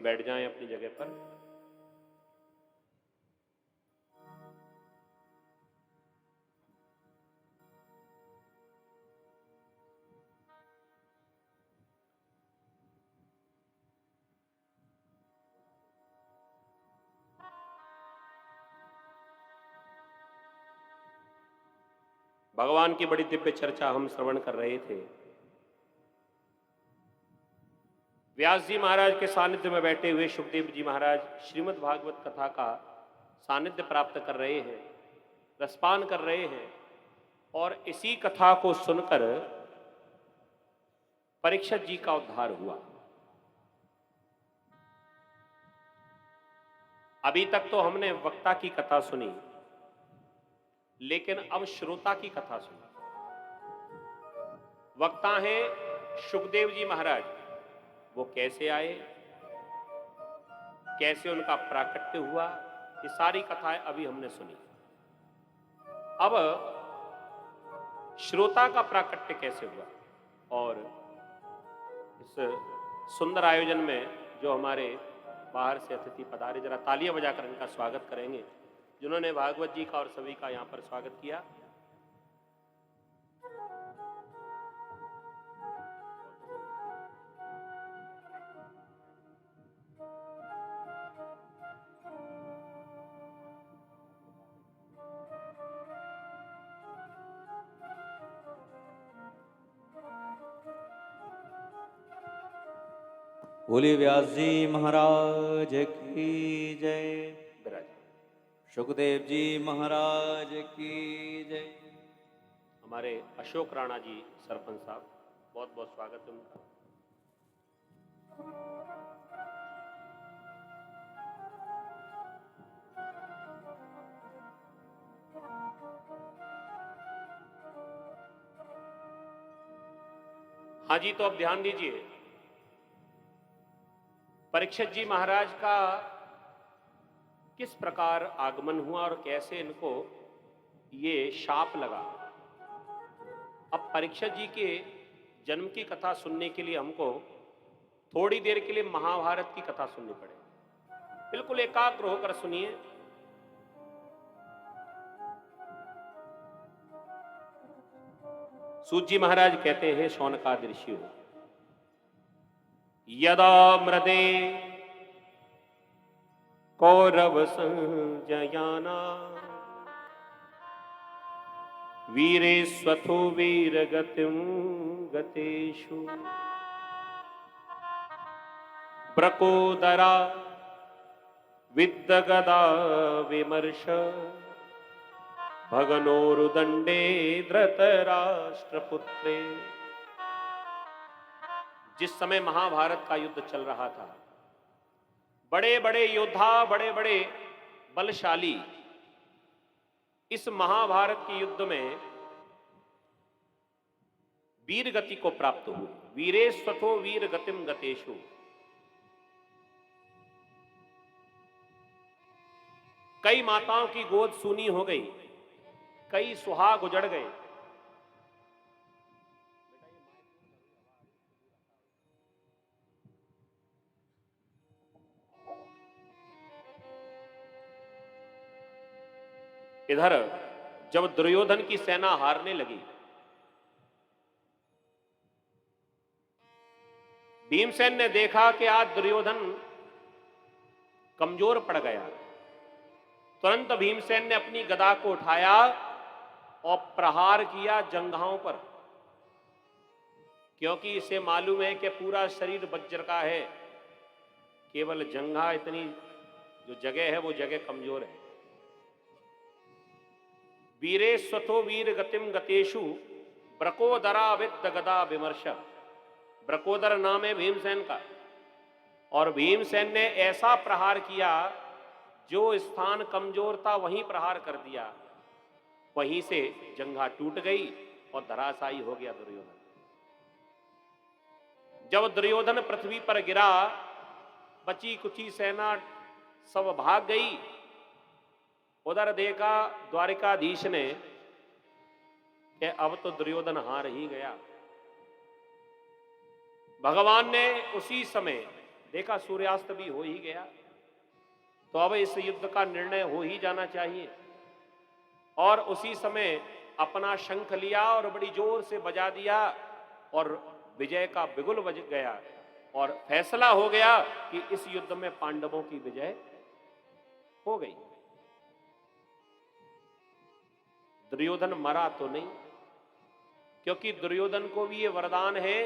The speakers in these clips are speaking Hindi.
बैठ जाएं अपनी जगह पर। भगवान की बड़ी दिव्य चर्चा हम श्रवण कर रहे थे। व्यास जी महाराज के सानिध्य में बैठे हुए सुखदेव जी महाराज श्रीमद् भागवत कथा का सानिध्य प्राप्त कर रहे हैं, रसपान कर रहे हैं, और इसी कथा को सुनकर परीक्षित जी का उद्धार हुआ। अभी तक तो हमने वक्ता की कथा सुनी, लेकिन अब श्रोता की कथा सुनी। वक्ता हैं सुखदेव जी महाराज। वो कैसे आए, कैसे उनका प्राकट्य हुआ, ये सारी कथाएं अभी हमने सुनी। अब श्रोता का प्राकट्य कैसे हुआ, और इस सुंदर आयोजन में जो हमारे बाहर से अतिथि पधारे, जरा तालियां बजाकर इनका स्वागत करेंगे, जिन्होंने भागवत जी का और सभी का यहां पर स्वागत किया। बोले व्यास जी महाराज की जय। सुखदेव जी महाराज की जय। हमारे अशोक राणा जी सरपंच साहब, बहुत बहुत स्वागत है उनका। हाँ जी, तो अब ध्यान दीजिए, परीक्षित जी महाराज का किस प्रकार आगमन हुआ और कैसे इनको ये शाप लगा। अब परीक्षित जी के जन्म की कथा सुनने के लिए हमको थोड़ी देर के लिए महाभारत की कथा सुननी पड़ेगी। बिल्कुल एकाग्र होकर सुनिए। सूत जी महाराज कहते हैं, शौनकादि ऋषि हो, यदा मृदे कौरव संजयाना वीरे स्वथो वीर गतिम गतेषु प्रकोदरा विद्दगदा विमर्श भगनोरुदंडे धृतराष्ट्रपुत्रे। जिस समय महाभारत का युद्ध चल रहा था, बड़े बड़े योद्धा, बड़े बड़े बलशाली इस महाभारत के युद्ध में वीर गति को प्राप्त हुए। वीरे स्वथो वीर गतिम गतेषु। कई माताओं की गोद सूनी हो गई, कई सुहाग उजड़ गए। इधर जब दुर्योधन की सेना हारने लगी, भीमसेन ने देखा कि आज दुर्योधन कमजोर पड़ गया। तुरंत भीमसेन ने अपनी गदा को उठाया और प्रहार किया जंघाओं पर, क्योंकि इसे मालूम है कि पूरा शरीर वज्र का है, केवल जंघा इतनी जो जगह है वो जगह कमजोर है। वीरे स्वथो वीर गतिम गतेषु ब्रकोदरा विद्द गदा विमर्श। ब्रकोदर नाम है भीमसेन का, और भीमसेन ने ऐसा प्रहार किया, जो स्थान कमजोर था वहीं प्रहार कर दिया, वहीं से जंघा टूट गई और धराशायी हो गया दुर्योधन। जब दुर्योधन पृथ्वी पर गिरा, बची कुची सेना सब भाग गई। उधर देखा द्वारिकाधीश ने कि अब तो दुर्योधन हार ही गया। भगवान ने उसी समय देखा सूर्यास्त भी हो ही गया, तो अब इस युद्ध का निर्णय हो ही जाना चाहिए। और उसी समय अपना शंख लिया और बड़ी जोर से बजा दिया और विजय का बिगुल बज गया और फैसला हो गया कि इस युद्ध में पांडवों की विजय हो गई। दुर्योधन मरा तो नहीं, क्योंकि दुर्योधन को भी ये वरदान है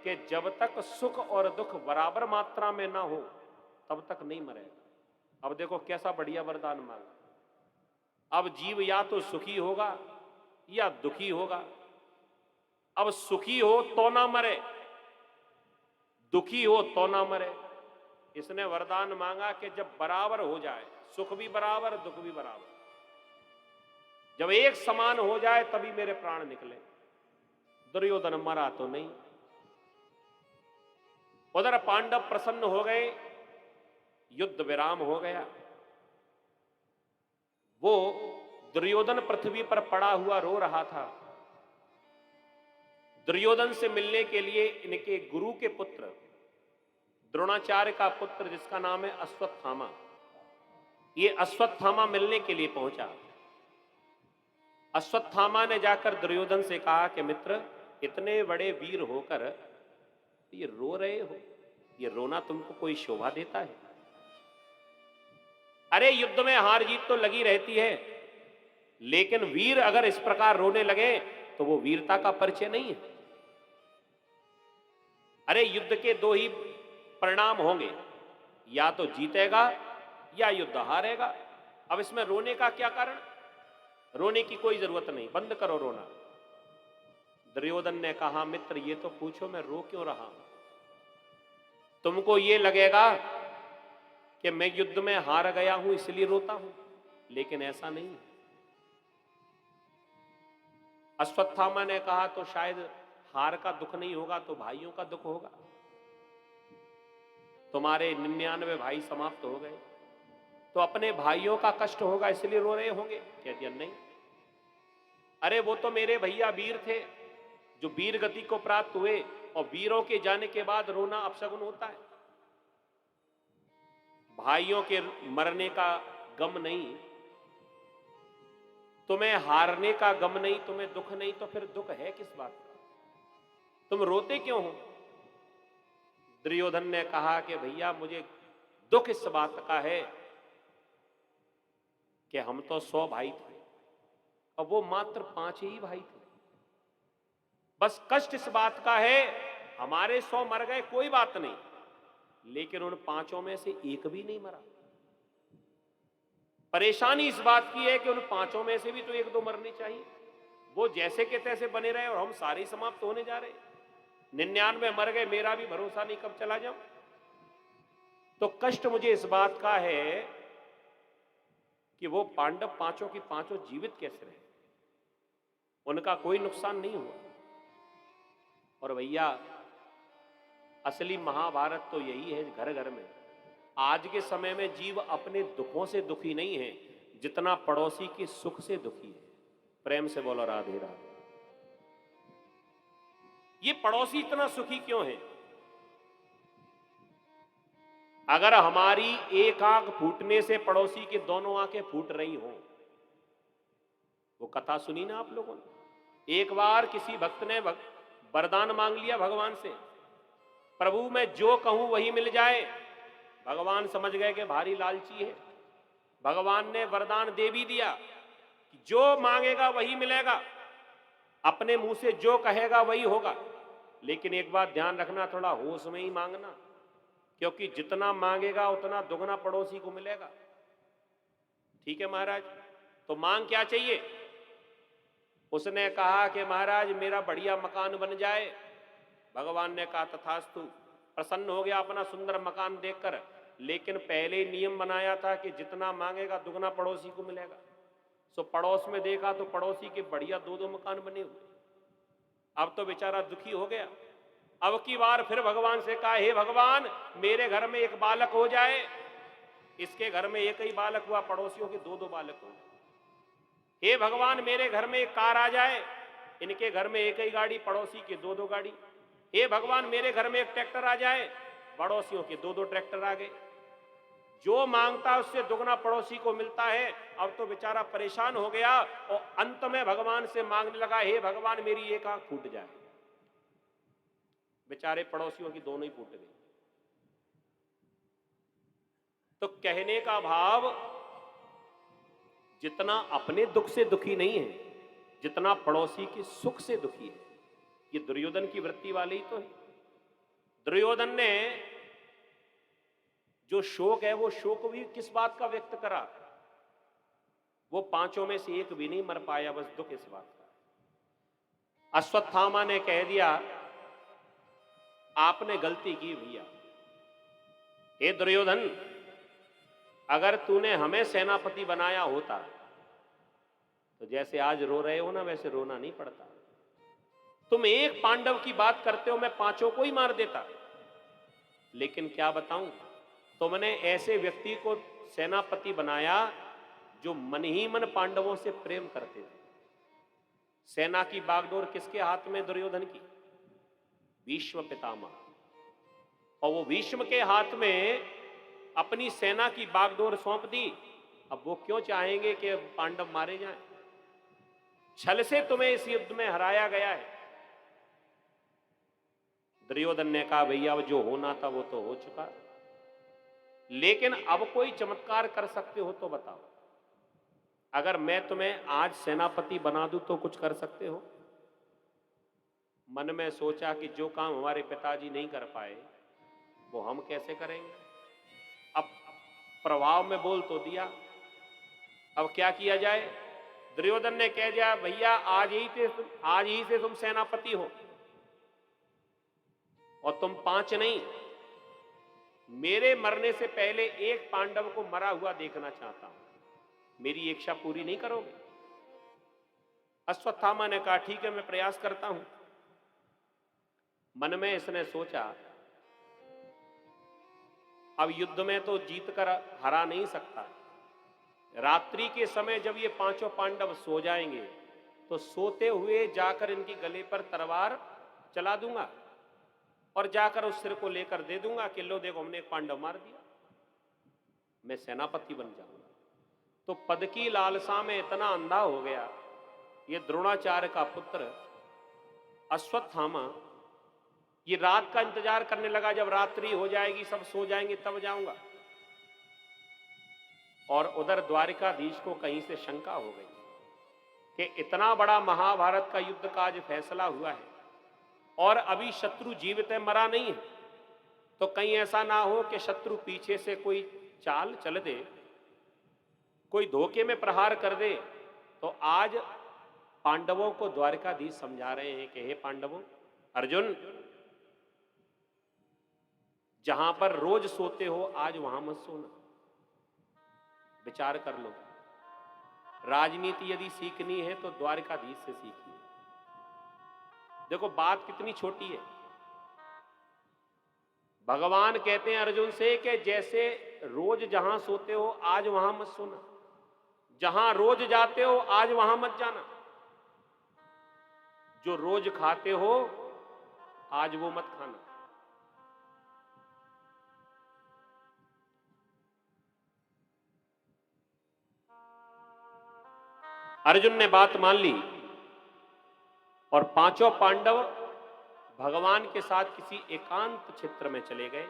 कि जब तक सुख और दुख बराबर मात्रा में ना हो तब तक नहीं मरेगा। अब देखो कैसा बढ़िया वरदान मांगा। अब जीव या तो सुखी होगा या दुखी होगा। अब सुखी हो तो ना मरे, दुखी हो तो ना मरे। इसने वरदान मांगा कि जब बराबर हो जाए, सुख भी बराबर दुख भी बराबर, जब एक समान हो जाए तभी मेरे प्राण निकले। दुर्योधन मरा तो नहीं। उधर पांडव प्रसन्न हो गए, युद्ध विराम हो गया। वो दुर्योधन पृथ्वी पर पड़ा हुआ रो रहा था। दुर्योधन से मिलने के लिए इनके गुरु के पुत्र, द्रोणाचार्य का पुत्र जिसका नाम है अश्वत्थामा, ये अश्वत्थामा मिलने के लिए पहुंचा। अश्वत्थामा ने जाकर दुर्योधन से कहा कि मित्र, इतने बड़े वीर होकर ये रो रहे हो, ये रोना तुमको कोई शोभा देता है? अरे युद्ध में हार जीत तो लगी रहती है, लेकिन वीर अगर इस प्रकार रोने लगे तो वो वीरता का परिचय नहीं है। अरे युद्ध के दो ही परिणाम होंगे, या तो जीतेगा या युद्ध हारेगा। अब इसमें रोने का क्या कारण? रोने की कोई जरूरत नहीं, बंद करो रोना। दुर्योधन ने कहा मित्र, ये तो पूछो मैं रो क्यों रहा हूं? तुमको ये लगेगा कि मैं युद्ध में हार गया हूं इसलिए रोता हूं, लेकिन ऐसा नहीं है। अश्वत्थामा ने कहा तो शायद हार का दुख नहीं होगा तो भाइयों का दुख होगा। तुम्हारे 99 भाई समाप्त हो गए, तो अपने भाइयों का कष्ट होगा इसलिए रो रहे होंगे। कह दिया नहीं, अरे वो तो मेरे भैया वीर थे जो वीर गति को प्राप्त हुए, और वीरों के जाने के बाद रोना अपशगुन होता है। भाइयों के मरने का गम नहीं, तुम्हें हारने का गम नहीं, तुम्हें दुख नहीं, तो फिर दुख है किस बात का? तुम रोते क्यों हो? दुर्योधन ने कहा कि भैया मुझे दुख इस बात का है कि हम तो 100 भाई थे और वो मात्र 5 ही भाई थे। बस कष्ट इस बात का है, हमारे 100 मर गए कोई बात नहीं, लेकिन उन 5 में से एक भी नहीं मरा। परेशानी इस बात की है कि उन 5 में से भी तो 1-2 मरने चाहिए। वो जैसे के तैसे बने रहे और हम सारे ही समाप्त होने जा रहे। 99 मर गए, मेरा भी भरोसा नहीं कब चला जाऊं। तो कष्ट मुझे इस बात का है कि वो पांडव 5 की 5 जीवित कैसे रहे, उनका कोई नुकसान नहीं हुआ। और भैया असली महाभारत तो यही है घर घर में। आज के समय में जीव अपने दुखों से दुखी नहीं है जितना पड़ोसी के सुख से दुखी है। प्रेम से बोलो राधे राधे। ये पड़ोसी इतना सुखी क्यों है? अगर हमारी एक आंख फूटने से पड़ोसी की दोनों आंखें फूट रही हो, वो कथा सुनी ना आप लोगों ने? एक बार किसी भक्त ने वरदान मांग लिया भगवान से, प्रभु मैं जो कहूं वही मिल जाए। भगवान समझ गए कि भारी लालची है। भगवान ने वरदान दे भी दिया कि जो मांगेगा वही मिलेगा, अपने मुंह से जो कहेगा वही होगा। लेकिन एक बात ध्यान रखना, थोड़ा होश में ही मांगना, क्योंकि जितना मांगेगा उतना दुगना पड़ोसी को मिलेगा। ठीक है महाराज, तो मांग क्या चाहिए? उसने कहा कि महाराज मेरा बढ़िया मकान बन जाए। भगवान ने कहा तथास्तु। प्रसन्न हो गया अपना सुंदर मकान देखकर, लेकिन पहले नियम बनाया था कि जितना मांगेगा दुगना पड़ोसी को मिलेगा। सो पड़ोस में देखा तो पड़ोसी के बढ़िया 2-2 मकान बने हुए। अब तो बेचारा दुखी हो गया। अब की बार फिर भगवान से कहा, हे भगवान मेरे घर में एक बालक हो जाए। इसके घर में एक ही बालक हुआ, पड़ोसियों के 2-2 बालक हो। हे भगवान मेरे घर में एक कार आ जाए। इनके घर में एक ही गाड़ी, पड़ोसी के 2-2 गाड़ी। हे भगवान मेरे घर में एक ट्रैक्टर आ जाए। पड़ोसियों के 2-2 ट्रैक्टर आ गए। जो मांगता है उससे दुगना पड़ोसी को मिलता है। अब तो बेचारा परेशान हो गया और अंत में भगवान से मांगने लगा, हे भगवान मेरी एक आंख फूट जाए। बेचारे पड़ोसियों की दोनों ही फूट गई। तो कहने का भाव, जितना अपने दुख से दुखी नहीं है, जितना पड़ोसी के सुख से दुखी है। ये दुर्योधन की वृत्ति वाले ही तो है। दुर्योधन ने जो शोक है वो शोक भी किस बात का व्यक्त करा? वो पांचों में से एक भी नहीं मर पाया, बस दुख इस बात का। अश्वत्थामा ने कह दिया, आपने गलती की भैया। हे दुर्योधन, अगर तूने हमें सेनापति बनाया होता तो जैसे आज रो रहे हो ना, वैसे रोना नहीं पड़ता। तुम एक पांडव की बात करते हो, मैं पांचों को ही मार देता। लेकिन क्या बताऊं, तुमने ऐसे व्यक्ति को सेनापति बनाया जो मन ही मन पांडवों से प्रेम करते थे। सेना की बागडोर किसके हाथ में? दुर्योधन की। भीष्म पितामह। और वो भीष्म के हाथ में अपनी सेना की बागडोर सौंप दी। अब वो क्यों चाहेंगे कि पांडव मारे जाएं? छल से तुम्हें इस युद्ध में हराया गया है। दुर्योधन ने कहा, भैया अब जो होना था वो तो हो चुका, लेकिन अब कोई चमत्कार कर सकते हो तो बताओ। अगर मैं तुम्हें आज सेनापति बना दूं तो कुछ कर सकते हो? मन में सोचा कि जो काम हमारे पिताजी नहीं कर पाए वो हम कैसे करेंगे। अब प्रभाव में बोल तो दिया, अब क्या किया जाए। दुर्योधन ने कह दिया, भैया आज ही से तुम सेनापति हो, और तुम 5 नहीं, मेरे मरने से पहले एक पांडव को मरा हुआ देखना चाहता हूं। मेरी इच्छा पूरी नहीं करोगे? अश्वत्थामा ने कहा, ठीक है, मैं प्रयास करता हूं। मन में इसने सोचा, अब युद्ध में तो जीतकर हरा नहीं सकता। रात्रि के समय जब ये पांचों पांडव सो जाएंगे तो सोते हुए जाकर इनकी गले पर तलवार चला दूंगा और जाकर उस सिर को लेकर दे दूंगा कि लो देखो, हमने एक पांडव मार दिया, मैं सेनापति बन जाऊंगा। तो पद की लालसा में इतना अंधा हो गया ये द्रोणाचार्य का पुत्र अश्वत्थामा। ये रात का इंतजार करने लगा, जब रात्रि हो जाएगी, सब सो जाएंगे, तब जाऊंगा। और उधर द्वारिकाधीश को कहीं से शंका हो गई कि इतना बड़ा महाभारत का युद्ध का आज फैसला हुआ है और अभी शत्रु जीवित है, मरा नहीं है। तो कहीं ऐसा ना हो कि शत्रु पीछे से कोई चाल चल दे, कोई धोखे में प्रहार कर दे। तो आज पांडवों को द्वारिकाधीश समझा रहे हैं कि हे पांडवों, अर्जुन, जहां पर रोज सोते हो आज वहां मत सोना। विचार कर लो, राजनीति यदि सीखनी है तो द्वारिकाधीश से सीखिए। देखो बात कितनी छोटी है। भगवान कहते हैं अर्जुन से कि जैसे रोज जहां सोते हो आज वहां मत सोना, जहां रोज जाते हो आज वहां मत जाना, जो रोज खाते हो आज वो मत खाना। अर्जुन ने बात मान ली और पांचों पांडव भगवान के साथ किसी एकांत क्षेत्र में चले गए।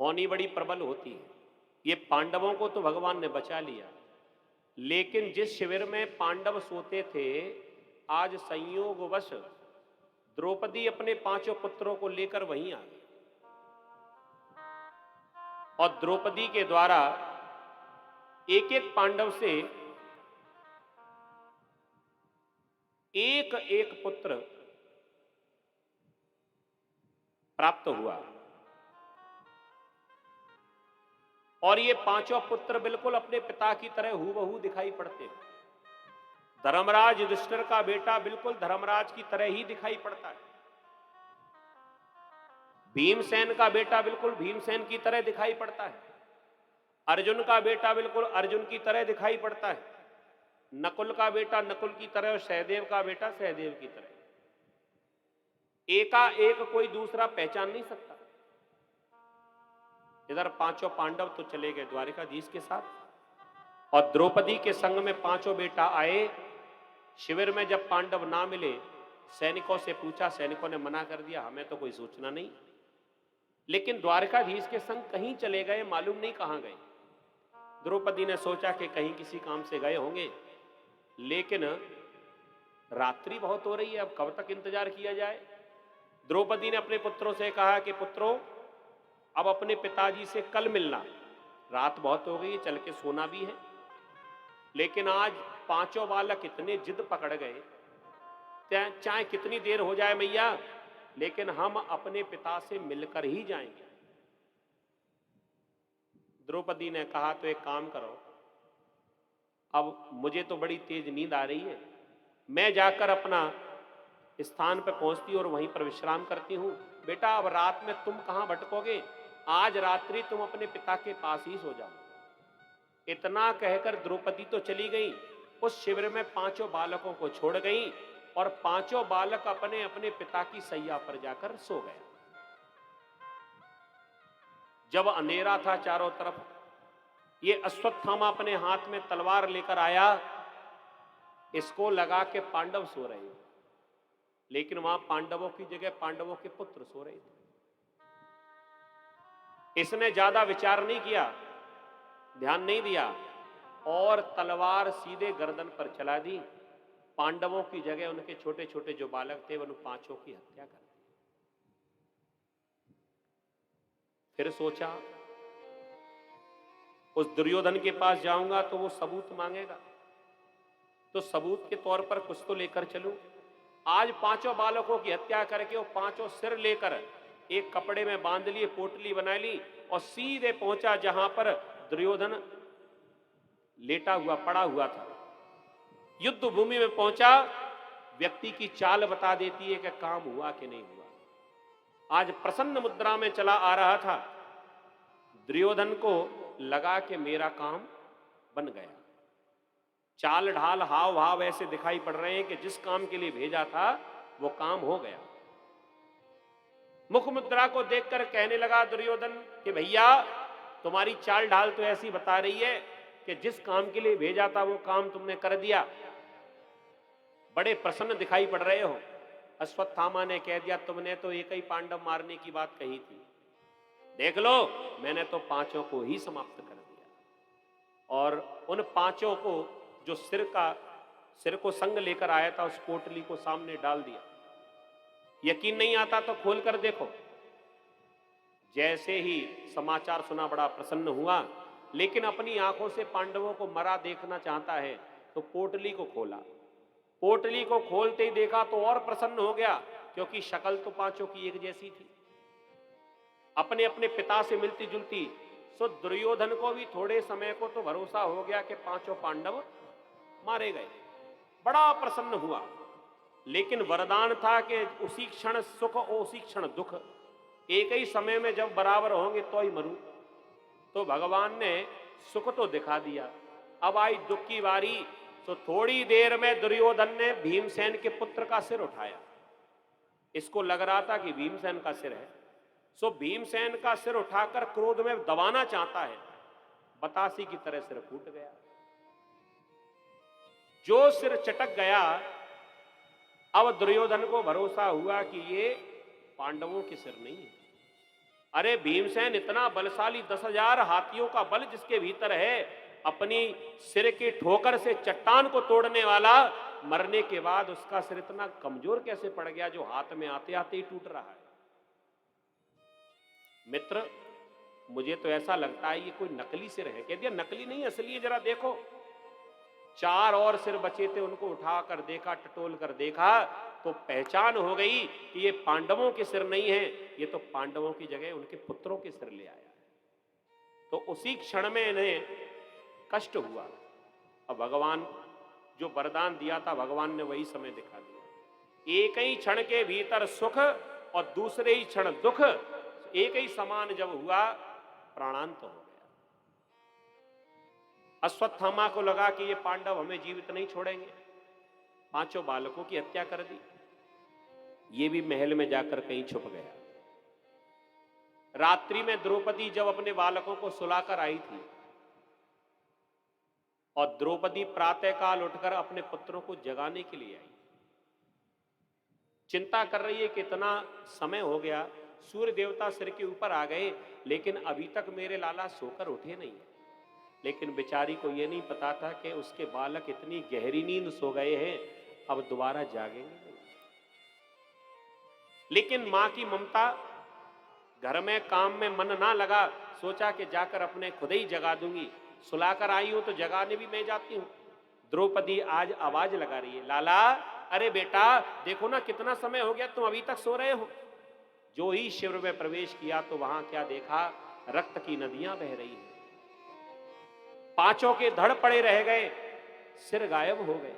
होनी बड़ी प्रबल होती है। ये पांडवों को तो भगवान ने बचा लिया, लेकिन जिस शिविर में पांडव सोते थे आज संयोगवश द्रौपदी अपने पांचों पुत्रों को लेकर वहीं आ गई और द्रौपदी के द्वारा एक एक पांडव से एक एक पुत्र प्राप्त हुआ। और ये पांचों पुत्र बिल्कुल अपने पिता की तरह हूबहू दिखाई पड़ते हैं। धर्मराज युधिष्ठिर का बेटा बिल्कुल धर्मराज की तरह ही दिखाई पड़ता है। भीमसेन का बेटा बिल्कुल भीमसेन की तरह दिखाई पड़ता है। अर्जुन का बेटा बिल्कुल अर्जुन की तरह दिखाई पड़ता है। नकुल का बेटा नकुल की तरह और सहदेव का बेटा सहदेव की तरह। एकाएक कोई दूसरा पहचान नहीं सकता। इधर पांचों पांडव तो चले गए द्वारिकाधीश के साथ और द्रौपदी के संग में पांचों बेटा आए। शिविर में जब पांडव ना मिले, सैनिकों से पूछा, सैनिकों ने मना कर दिया, हमें तो कोई सूचना नहीं। लेकिन द्वारकाधीश के संग कहीं चले गए, मालूम नहीं कहां गए। द्रौपदी ने सोचा कि कहीं किसी काम से गए होंगे, लेकिन रात्रि बहुत हो रही है, अब कब तक इंतजार किया जाए। द्रौपदी ने अपने पुत्रों से कहा कि पुत्रों, अब अपने पिताजी से कल मिलना, रात बहुत हो गई, चल के सोना भी है। लेकिन आज पांचों बालक इतने जिद पकड़ गए, चाहे कितनी देर हो जाए मैया, लेकिन हम अपने पिता से मिलकर ही जाएंगे। द्रौपदी ने कहा तो एक काम करो, अब मुझे तो बड़ी तेज नींद आ रही है, मैं जाकर अपना स्थान पर पहुंचती और वहीं पर विश्राम करती हूं। बेटा, अब रात में तुम कहां भटकोगे, आज रात्रि तुम अपने पिता के पास ही सो जाओ। इतना कहकर द्रौपदी तो चली गई, उस शिविर में पांचों बालकों को छोड़ गई और पांचों बालक अपने अपने पिता की सैया पर जाकर सो गए। जब अंधेरा था चारों तरफ, ये अश्वत्थामा अपने हाथ में तलवार लेकर आया, इसको लगा के पांडव सो रहे हैं, लेकिन वहां पांडवों की जगह पांडवों के पुत्र सो रहे थे। इसने ज्यादा विचार नहीं किया, ध्यान नहीं दिया और तलवार सीधे गर्दन पर चला दी। पांडवों की जगह उनके छोटे छोटे जो बालक थे, उन पांचों की हत्या कर दी। फिर सोचा, उस दुर्योधन के पास जाऊंगा तो वो सबूत मांगेगा, तो सबूत के तौर पर कुछ तो लेकर चलूं। आज पांचों बालकों की हत्या करके वो पांचों सिर लेकर एक कपड़े में बांध लिए, पोटली बना ली और सीधे पहुंचा जहां पर दुर्योधन लेटा हुआ पड़ा हुआ था। युद्ध भूमि में पहुंचा, व्यक्ति की चाल बता देती है कि काम हुआ कि नहीं हुआ। आज प्रसन्न मुद्रा में चला आ रहा था, दुर्योधन को लगा कि मेरा काम बन गया। चाल ढाल हाव भाव ऐसे दिखाई पड़ रहे हैं कि जिस काम के लिए भेजा था वो काम हो गया। मुख मुद्रा को देखकर कहने लगा दुर्योधन कि भैया, तुम्हारी चाल ढाल तो ऐसी बता रही है कि जिस काम के लिए भेजा था वो काम तुमने कर दिया, बड़े प्रसन्न दिखाई पड़ रहे हो। अश्वत्थामा ने कह दिया, तुमने तो एक ही पांडव मारने की बात कही थी, देख लो मैंने तो पांचों को ही समाप्त कर दिया। और उन पांचों को जो सिर को संग लेकर आया था, उस पोटली को सामने डाल दिया। यकीन नहीं आता तो खोल कर देखो। जैसे ही समाचार सुना बड़ा प्रसन्न हुआ, लेकिन अपनी आंखों से पांडवों को मरा देखना चाहता है तो पोटली को खोला। पोटली को खोलते ही देखा तो और प्रसन्न हो गया, क्योंकि शक्ल तो पांचों की एक जैसी थी, अपने अपने पिता से मिलती जुलती। सो दुर्योधन को भी थोड़े समय को तो भरोसा हो गया कि पांचों पांडव मारे गए, बड़ा प्रसन्न हुआ। लेकिन वरदान था कि उसी क्षण सुख और उसी क्षण दुख एक ही समय में जब बराबर होंगे तो ही मरूं। तो भगवान ने सुख तो दिखा दिया, अब आई दुख की बारी। तो थोड़ी देर में दुर्योधन ने भीमसेन के पुत्र का सिर उठाया। इसको लग रहा था कि भीमसेन का सिर है, सो भीमसेन का सिर उठाकर क्रोध में दबाना चाहता है, बतासी की तरह सिर फूट गया। जो सिर चटक गया, अब दुर्योधन को भरोसा हुआ कि ये पांडवों के सिर नहीं है। अरे भीमसेन इतना बलशाली, 10,000 हाथियों का बल जिसके भीतर है, अपनी सिर की ठोकर से चट्टान को तोड़ने वाला, मरने के बाद उसका सिर इतना कमजोर कैसे पड़ गया जो हाथ में आते आते ही टूट रहा है। मित्र, मुझे तो ऐसा लगता है ये कोई नकली सिर है। कह दिया नकली नहीं, असली है, जरा देखो। 4 और सिर बचे थे, उनको उठाकर देखा, टटोल कर देखा तो पहचान हो गई कि ये पांडवों के सिर नहीं है, ये तो पांडवों की जगह उनके पुत्रों के सिर ले आया। तो उसी क्षण में इन्हें कष्ट हुआ। अब भगवान जो वरदान दिया था, भगवान ने वही समय दिखा दिया। एक ही क्षण के भीतर सुख और दूसरे ही क्षण दुख एक ही समान जब हुआ, प्राणांत हो गया। अश्वत्थामा को लगा कि ये पांडव हमें जीवित नहीं छोड़ेंगे, 5 बालकों की हत्या कर दी। ये भी महल में जाकर कहीं छुप गया। रात्रि में द्रौपदी जब अपने बालकों को सुलाकर आई थी और द्रौपदी प्रातःकाल उठकर अपने पुत्रों को जगाने के लिए आई, चिंता कर रही है कि इतना समय हो गया, सूर्य देवता सिर के ऊपर आ गए, लेकिन अभी तक मेरे लाला सोकर उठे नहीं। लेकिन बेचारी को यह नहीं पता था कि उसके बालक इतनी गहरी नींद सो गए हैं, अब दोबारा जागेंगे नहीं। लेकिन मां की ममता, घर में काम में मन ना लगा, सोचा कि जाकर अपने खुद ही जगा दूंगी। सुलाकर आई हूं तो जगाने भी मैं जाती हूं। द्रौपदी आज आवाज लगा रही है, लाला अरे बेटा देखो ना कितना समय हो गया, तुम अभी तक सो रहे हो। जो ही शिविर में प्रवेश किया तो वहां क्या देखा, रक्त की नदियां बह रही हैं। पांचों के धड़ पड़े रह गए, सिर गायब हो गए।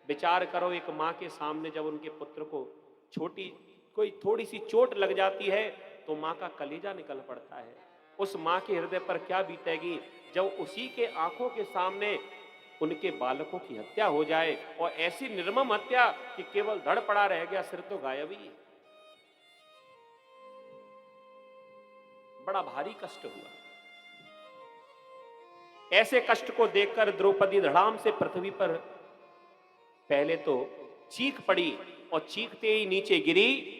विचार करो, एक मां के सामने जब उनके पुत्र को छोटी कोई थोड़ी सी चोट लग जाती है तो मां का कलेजा निकल पड़ता है। उस मां के हृदय पर क्या बीतेगी जब उसी के आंखों के सामने उनके बालकों की हत्या हो जाए, और ऐसी निर्मम हत्या कि केवल धड़ पड़ा रह गया, सिर तो गायब ही है। बड़ा भारी कष्ट हुआ। ऐसे कष्ट को देखकर द्रौपदी धड़ाम से पृथ्वी पर पहले तो चीख पड़ी और चीखते ही नीचे गिरी।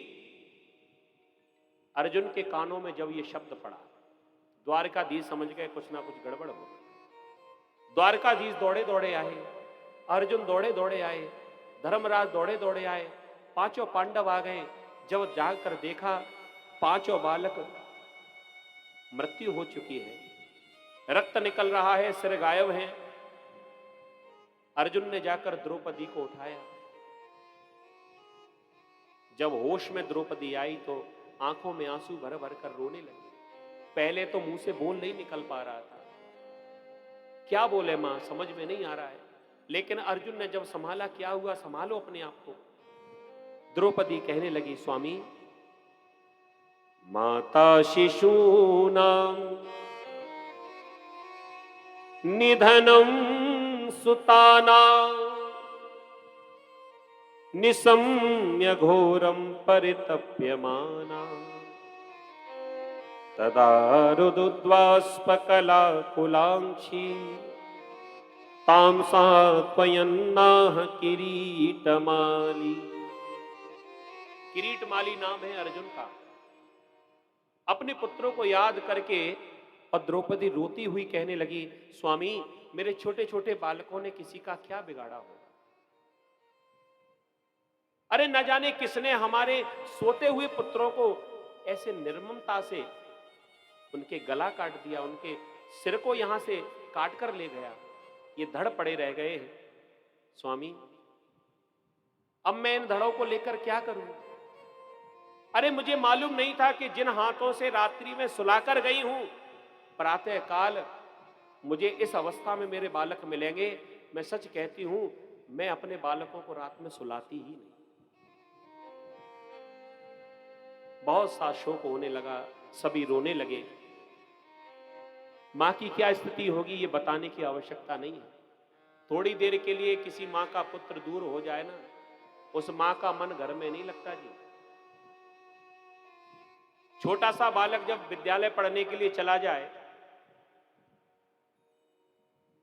अर्जुन के कानों में जब यह शब्द पड़ा, द्वारकाधीश समझ गए कुछ ना कुछ गड़बड़ हो गई। द्वारकाधीश दौड़े दौड़े आए, अर्जुन दौड़े दौड़े आए, धर्मराज दौड़े दौड़े आए, पांचों पांडव आ गए। जब जाकर देखा पांचों बालक मृत्यु हो चुकी है, रक्त निकल रहा है, सिर गायब है। अर्जुन ने जाकर द्रौपदी को उठाया। जब होश में द्रौपदी आई तो आंखों में आंसू भर भर कर रोने लगी। पहले तो मुंह से बोल नहीं निकल पा रहा था, क्या बोले मां समझ में नहीं आ रहा है। लेकिन अर्जुन ने जब संभाला, क्या हुआ, संभालो अपने आप को। द्रौपदी कहने लगी, स्वामी माता शिशूनां निधनं सुतानां निशम्य घोरं परितप्यमाना तदा रुदुद्वास्पकला कुलांक्षी तां सात्वयन्नाह किरीटमाली। किरीटमाली नाम है अर्जुन का। अपने पुत्रों को याद करके और द्रौपदी रोती हुई कहने लगी, स्वामी मेरे छोटे छोटे बालकों ने किसी का क्या बिगाड़ा हो। अरे न जाने किसने हमारे सोते हुए पुत्रों को ऐसे निर्ममता से उनके गला काट दिया, उनके सिर को यहां से काट कर ले गया, ये धड़ पड़े रह गए। स्वामी अब मैं इन धड़ों को लेकर क्या करूं। अरे मुझे मालूम नहीं था कि जिन हाथों से रात्रि में सुलाकर गई हूं, प्रातः काल मुझे इस अवस्था में मेरे बालक मिलेंगे। मैं सच कहती हूं, मैं अपने बालकों को रात में सुलाती ही नहीं। बहुत सा शोक होने लगा, सभी रोने लगे। मां की क्या स्थिति होगी ये बताने की आवश्यकता नहीं है। थोड़ी देर के लिए किसी मां का पुत्र दूर हो जाए ना, उस मां का मन घर में नहीं लगता जी। छोटा सा बालक जब विद्यालय पढ़ने के लिए चला जाए,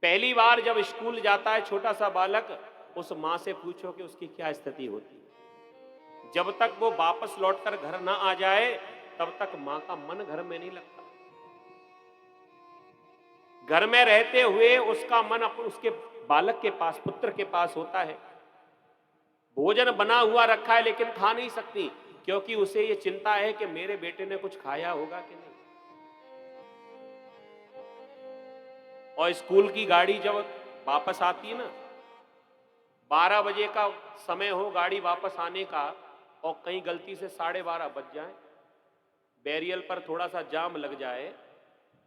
पहली बार जब स्कूल जाता है छोटा सा बालक, उस मां से पूछो कि उसकी क्या स्थिति होती है। जब तक वो वापस लौटकर घर ना आ जाए तब तक मां का मन घर में नहीं लगता। घर में रहते हुए उसका मन उसके बालक के पास, पुत्र के पास होता है। भोजन बना हुआ रखा है लेकिन खा नहीं सकती, क्योंकि उसे ये चिंता है कि मेरे बेटे ने कुछ खाया होगा कि नहीं। और स्कूल की गाड़ी जब वापस आती है ना, 12 बजे का समय हो गाड़ी वापस आने का, और कहीं गलती से 12:30 बज जाए, बैरियल पर थोड़ा सा जाम लग जाए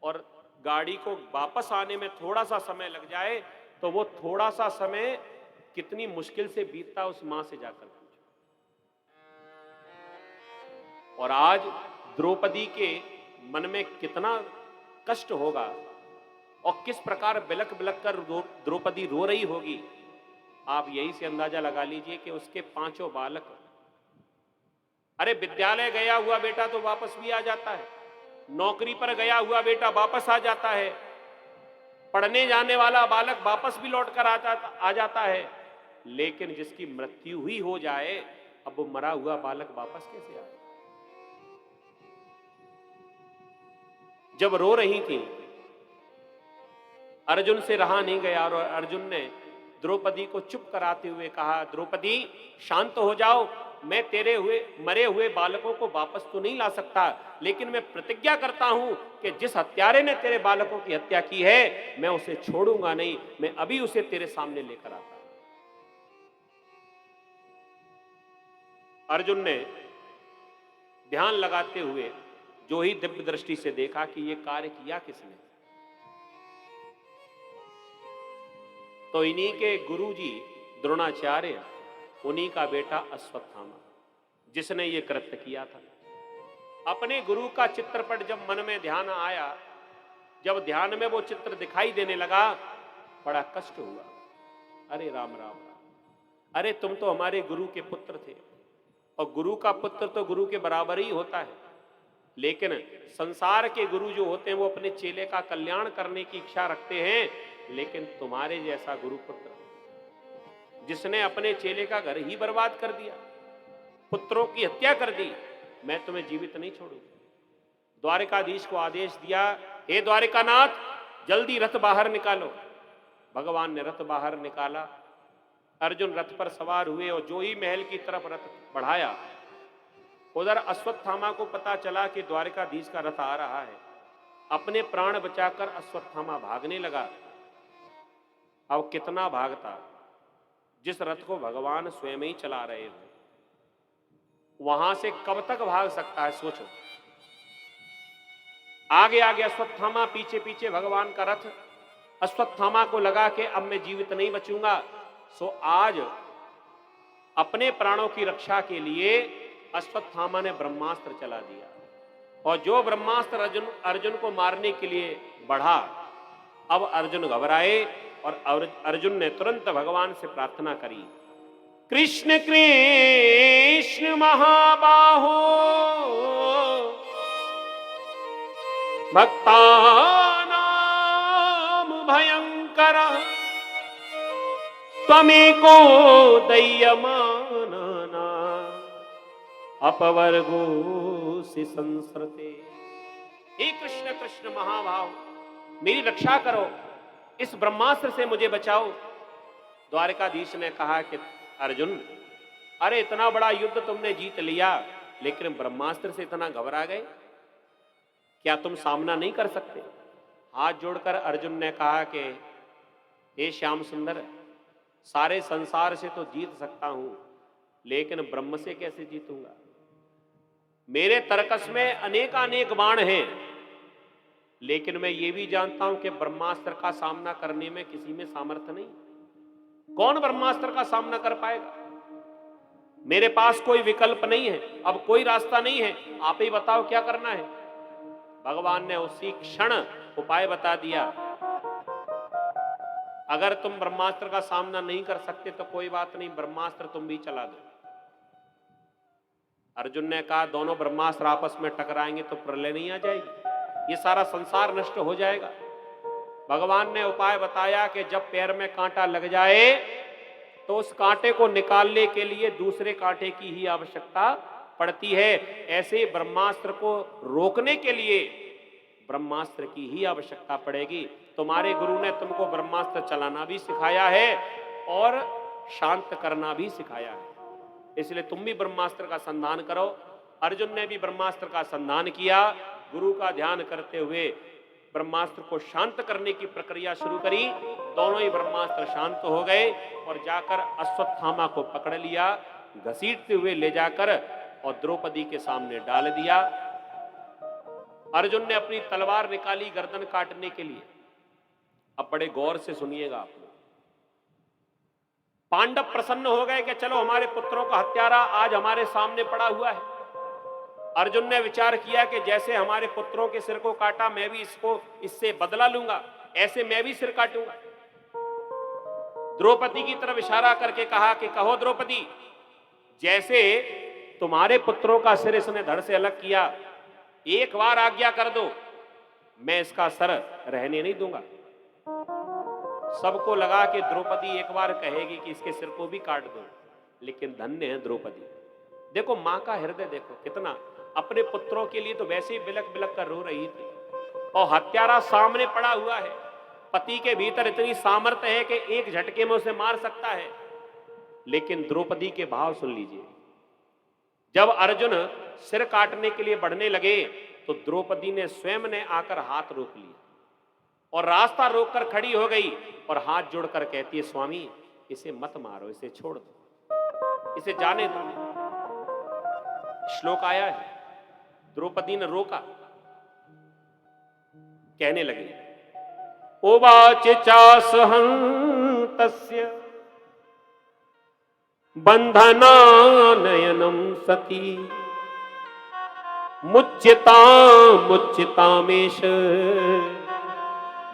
और गाड़ी को वापस आने में थोड़ा सा समय लग जाए, तो वो थोड़ा सा समय कितनी मुश्किल से बीतता उस मां से जाकर पूछो। और आज द्रौपदी के मन में कितना कष्ट होगा और किस प्रकार बिलक बिलक कर द्रौपदी रो रही होगी। आप यही से अंदाजा लगा लीजिए कि उसके 5 बालक अरे विद्यालय गया हुआ बेटा तो वापस भी आ जाता है, नौकरी पर गया हुआ बेटा वापस आ जाता है, पढ़ने जाने वाला बालक वापस भी लौट कर आ जाता है, लेकिन जिसकी मृत्यु हुई हो जाए, अब वो मरा हुआ बालक वापस कैसे आए? जब रो रही थी, अर्जुन से रहा नहीं गया और अर्जुन ने द्रौपदी को चुप कराते हुए कहा, द्रौपदी शांत हो जाओ, मैं तेरे मरे हुए बालकों को वापस तो नहीं ला सकता, लेकिन मैं प्रतिज्ञा करता हूं कि जिस हत्यारे ने तेरे बालकों की हत्या की है, मैं उसे छोड़ूंगा नहीं, मैं अभी उसे तेरे सामने लेकर आता। अर्जुन ने ध्यान लगाते हुए जो ही दिव्य दृष्टि से देखा कि यह कार्य किया किसने, तो इन्हीं के गुरुजी द्रोणाचार्य, उन्हीं का बेटा अश्वत्थामा, जिसने ये कृत्य किया था। अपने गुरु का चित्रपट जब मन में ध्यान आया, जब ध्यान में वो चित्र दिखाई देने लगा, बड़ा कष्ट हुआ। अरे राम राम राम, अरे तुम तो हमारे गुरु के पुत्र थे, और गुरु का पुत्र तो गुरु के बराबर ही होता है, लेकिन संसार के गुरु जो होते हैं वो अपने चेले का कल्याण करने की इच्छा रखते हैं, लेकिन तुम्हारे जैसा गुरु पुत्र जिसने अपने चेले का घर ही बर्बाद कर दिया, पुत्रों की हत्या कर दी, मैं तुम्हें जीवित नहीं छोड़ूंगा। द्वारिकाधीश को आदेश दिया, हे द्वारिकानाथ, जल्दी रथ बाहर निकालो। भगवान ने रथ बाहर निकाला, अर्जुन रथ पर सवार हुए और जो ही महल की तरफ रथ बढ़ाया, उधर अश्वत्थामा को पता चला कि द्वारिकाधीश का रथ आ रहा है। अपने प्राण बचाकर अश्वत्थामा भागने लगा। अब कितना भागता, जिस रथ को भगवान स्वयं ही चला रहे हो, वहां से कब तक भाग सकता है, सोचो। आगे आगे अश्वत्थामा, पीछे पीछे भगवान का रथ। अश्वत्थामा को लगा कि अब मैं जीवित नहीं बचूंगा, सो आज अपने प्राणों की रक्षा के लिए अश्वत्थामा ने ब्रह्मास्त्र चला दिया, और जो ब्रह्मास्त्र अर्जुन को मारने के लिए बढ़ा, अब अर्जुन घबराए और अर्जुन ने तुरंत भगवान से प्रार्थना करी, कृष्ण कृष्ण महाबाहो भक्तानां भयंकर त्वमेको दय्यमानना अपवर्गोऽसि संसृते। हे कृष्ण कृष्ण महाभाव, मेरी रक्षा करो, इस ब्रह्मास्त्र से मुझे बचाओ। द्वारिकाधीश ने कहा कि अर्जुन, अरे इतना बड़ा युद्ध तुमने जीत लिया, लेकिन ब्रह्मास्त्र से इतना घबरा गए, क्या तुम सामना नहीं कर सकते? हाथ जोड़कर अर्जुन ने कहा कि हे श्याम सुंदर, सारे संसार से तो जीत सकता हूं, लेकिन ब्रह्म से कैसे जीतूंगा? मेरे तरकस में अनेक बाण हैं, लेकिन मैं ये भी जानता हूं कि ब्रह्मास्त्र का सामना करने में किसी में सामर्थ्य नहीं। कौन ब्रह्मास्त्र का सामना कर पाएगा? मेरे पास कोई विकल्प नहीं है, अब कोई रास्ता नहीं है, आप ही बताओ क्या करना है। भगवान ने उसी क्षण उपाय बता दिया, अगर तुम ब्रह्मास्त्र का सामना नहीं कर सकते तो कोई बात नहीं, ब्रह्मास्त्र तुम भी चला दो। अर्जुन ने कहा, दोनों ब्रह्मास्त्र आपस में टकराएंगे तो प्रलय नहीं आ जाएगी, ये सारा संसार नष्ट हो जाएगा। भगवान ने उपाय बताया कि जब पैर में कांटा लग जाए तो उस कांटे को निकालने के लिए दूसरे कांटे की ही आवश्यकता पड़ती है। ऐसे ब्रह्मास्त्र को रोकने के लिए ब्रह्मास्त्र की ही आवश्यकता पड़ेगी। तुम्हारे गुरु ने तुमको ब्रह्मास्त्र चलाना भी सिखाया है और शांत करना भी सिखाया है, इसलिए तुम भी ब्रह्मास्त्र का संधान करो। अर्जुन ने भी ब्रह्मास्त्र का संधान किया, गुरु का ध्यान करते हुए ब्रह्मास्त्र को शांत करने की प्रक्रिया शुरू करी। दोनों ही ब्रह्मास्त्र शांत हो गए और जाकर अश्वत्थामा को पकड़ लिया, घसीटते हुए ले जाकर और द्रौपदी के सामने डाल दिया। अर्जुन ने अपनी तलवार निकाली गर्दन काटने के लिए। अब बड़े गौर से सुनिएगा आप लोग। पांडव प्रसन्न हो गए कि चलो हमारे पुत्रों का हत्यारा आज हमारे सामने पड़ा हुआ है। अर्जुन ने विचार किया कि जैसे हमारे पुत्रों के सिर को काटा, मैं भी इससे बदला लूंगा, ऐसे मैं भी सिर काटूंगा। द्रौपदी की तरफ इशारा करके कहा कि कहो द्रौपदी, जैसे तुम्हारे पुत्रों का सिर इसने धड़ से अलग किया, एक बार आज्ञा कर दो, मैं इसका सर रहने नहीं दूंगा। सबको लगा कि द्रौपदी एक बार कहेगी कि इसके सिर को भी काट दो, लेकिन धन्य है द्रौपदी। देखो मां का हृदय देखो कितना, अपने पुत्रों के लिए तो वैसे ही बिलक बिलक कर रो रही थी, और हत्यारा सामने पड़ा हुआ है। पति के भीतर इतनी सामर्थ्य है कि एक झटके में उसे मार सकता है, लेकिन द्रौपदी के भाव सुन लीजिए। जब अर्जुन सिर काटने के लिए बढ़ने लगे तो द्रौपदी ने स्वयं ने आकर हाथ रोक लिया और रास्ता रोककर खड़ी हो गई और हाथ जोड़कर कहती है, स्वामी इसे मत मारो, इसे छोड़ दो, इसे जाने दो। श्लोक आया है, द्रौपदी ने रोका, कहने लगे, उवाच चासहन्तस्य बंधनानयनम सती मुच्यतामेष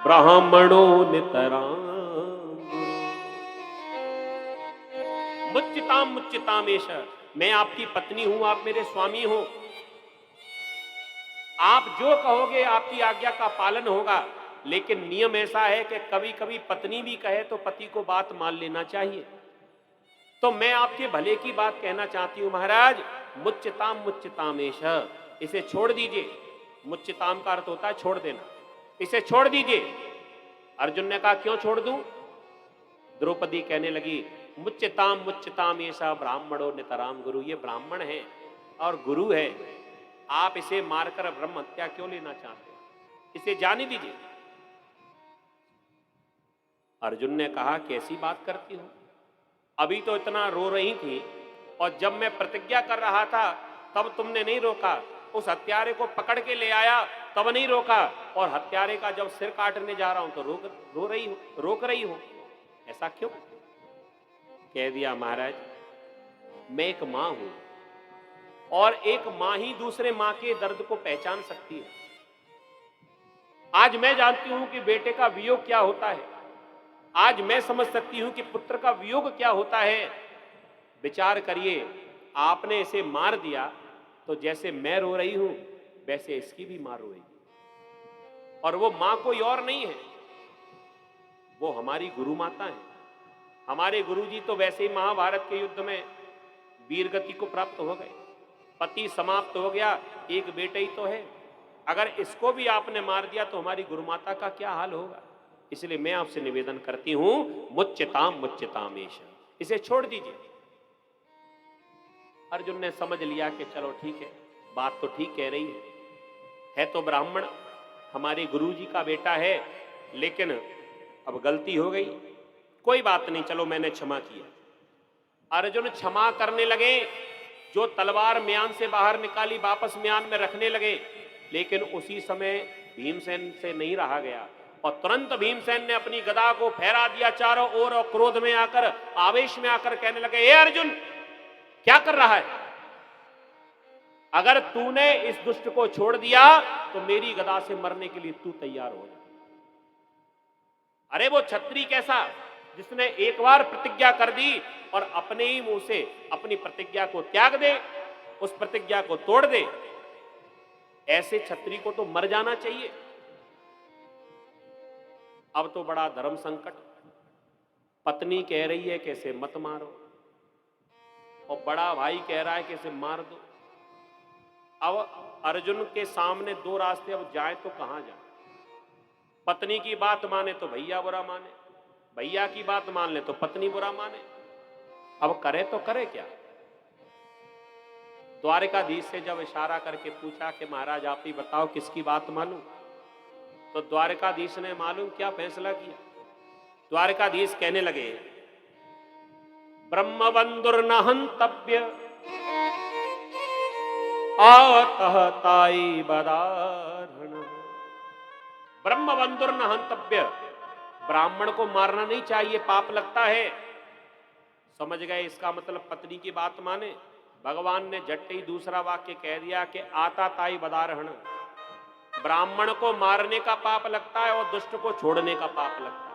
ब्राह्मणो नितराम। मुच्यतामेष, मैं आपकी पत्नी हूं, आप मेरे स्वामी हो, आप जो कहोगे आपकी आज्ञा का पालन होगा। लेकिन नियम ऐसा है कि कभी कभी पत्नी भी कहे तो पति को बात मान लेना चाहिए। तो मैं आपके भले की बात कहना चाहती हूं महाराज, मुच्यतामेष, इसे छोड़ दीजिए। मुच्यताम का अर्थ होता है छोड़ देना, इसे छोड़ दीजिए। अर्जुन ने कहा क्यों छोड़ दूं? द्रौपदी कहने लगी, मुच्यतामेष ब्राह्मणो नितराम गुरु, ये ब्राह्मण है और गुरु है, आप इसे मारकर ब्रह्म हत्या क्यों लेना चाहते हैं, इसे जाने दीजिए। अर्जुन ने कहा कैसी बात करती हो, अभी तो इतना रो रही थी और जब मैं प्रतिज्ञा कर रहा था तब तुमने नहीं रोका, उस हत्यारे को पकड़ के ले आया तब नहीं रोका, और हत्यारे का जब सिर काटने जा रहा हूं तो रोक रही हो, ऐसा क्यों? कह दिया महाराज, मैं एक मां हूं और एक मां ही दूसरे मां के दर्द को पहचान सकती है। आज मैं जानती हूं कि बेटे का वियोग क्या होता है, आज मैं समझ सकती हूं कि पुत्र का वियोग क्या होता है। विचार करिए, आपने इसे मार दिया तो जैसे मैं रो रही हूं वैसे इसकी भी मां रोएगी, और वो मां कोई और नहीं है, वो हमारी गुरु माता है। हमारे गुरुजी तो वैसे ही महाभारत के युद्ध में वीरगति को प्राप्त हो गए, पति समाप्त हो गया, एक बेटा ही तो है। अगर इसको भी आपने मार दिया तो हमारी गुरुमाता का क्या हाल होगा। इसलिए मैं आपसे निवेदन करती हूं, मुच्यतामेष, इसे छोड़ दीजिए। अर्जुन ने समझ लिया कि चलो ठीक है, बात तो ठीक कह रही है तो ब्राह्मण, हमारे गुरुजी का बेटा है, लेकिन अब गलती हो गई, कोई बात नहीं, चलो मैंने क्षमा किया। अर्जुन क्षमा करने लगे, जो तलवार म्यान से बाहर निकाली वापस म्यान में रखने लगे, लेकिन उसी समय भीमसेन से नहीं रहा गया और तुरंत भीमसेन ने अपनी गदा को फहरा दिया चारों ओर और क्रोध में आकर, आवेश में आकर कहने लगे, ए अर्जुन क्या कर रहा है? अगर तूने इस दुष्ट को छोड़ दिया तो मेरी गदा से मरने के लिए तू तैयार हो जा। अरे वो क्षत्रिय कैसा जिसने एक बार प्रतिज्ञा कर दी और अपने ही मुंह से अपनी प्रतिज्ञा को त्याग दे, उस प्रतिज्ञा को तोड़ दे, ऐसे क्षत्रिय को तो मर जाना चाहिए। अब तो बड़ा धर्म संकट, पत्नी कह रही है कि इसे मत मारो और बड़ा भाई कह रहा है कि इसे मार दो। अब अर्जुन के सामने दो रास्ते, अब जाए तो कहां जाए? पत्नी की बात माने तो भैया बुरा माने, भैया की बात मान ले तो पत्नी बुरा माने, अब करे तो करे क्या? द्वारिकाधीश से जब इशारा करके पूछा कि महाराज आप ही बताओ किसकी बात मानूं, तो द्वारिकाधीश ने मालूम क्या फैसला किया। द्वारिकाधीश कहने लगे, ब्रह्मबंधुर्न हंतव्य आतहताई बदारण। ब्रह्मबंधुर्न हंतव्य, ब्राह्मण को मारना नहीं चाहिए, पाप लगता है। समझ गए इसका मतलब? पत्नी की बात माने। भगवान ने झट ही दूसरा वाक्य कह दिया कि आता ताई बदारहण, ब्राह्मण को मारने का पाप लगता है और दुष्ट को छोड़ने का पाप लगता है।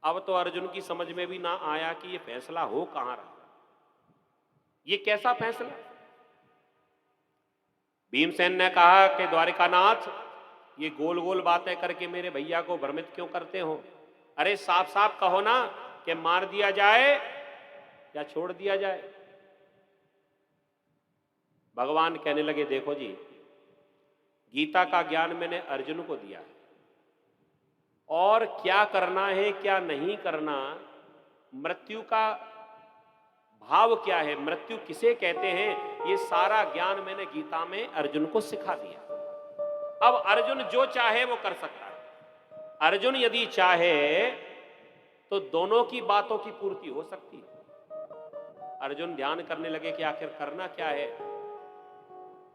अब तो अर्जुन की समझ में भी ना आया कि ये फैसला हो कहां रहा। ये कैसा फैसला? भीमसेन ने कहा कि द्वारिकानाथ, ये गोल गोल बातें करके मेरे भैया को भ्रमित क्यों करते हो? अरे साफ साफ कहो ना कि मार दिया जाए या छोड़ दिया जाए। भगवान कहने लगे, देखो जी, गीता का ज्ञान मैंने अर्जुन को दिया है, और क्या करना है क्या नहीं करना, मृत्यु का भाव क्या है, मृत्यु किसे कहते हैं, ये सारा ज्ञान मैंने गीता में अर्जुन को सिखा दिया। अब अर्जुन जो चाहे वो कर सकता है। अर्जुन यदि चाहे तो दोनों की बातों की पूर्ति हो सकती है। अर्जुन ध्यान करने लगे कि आखिर करना क्या है।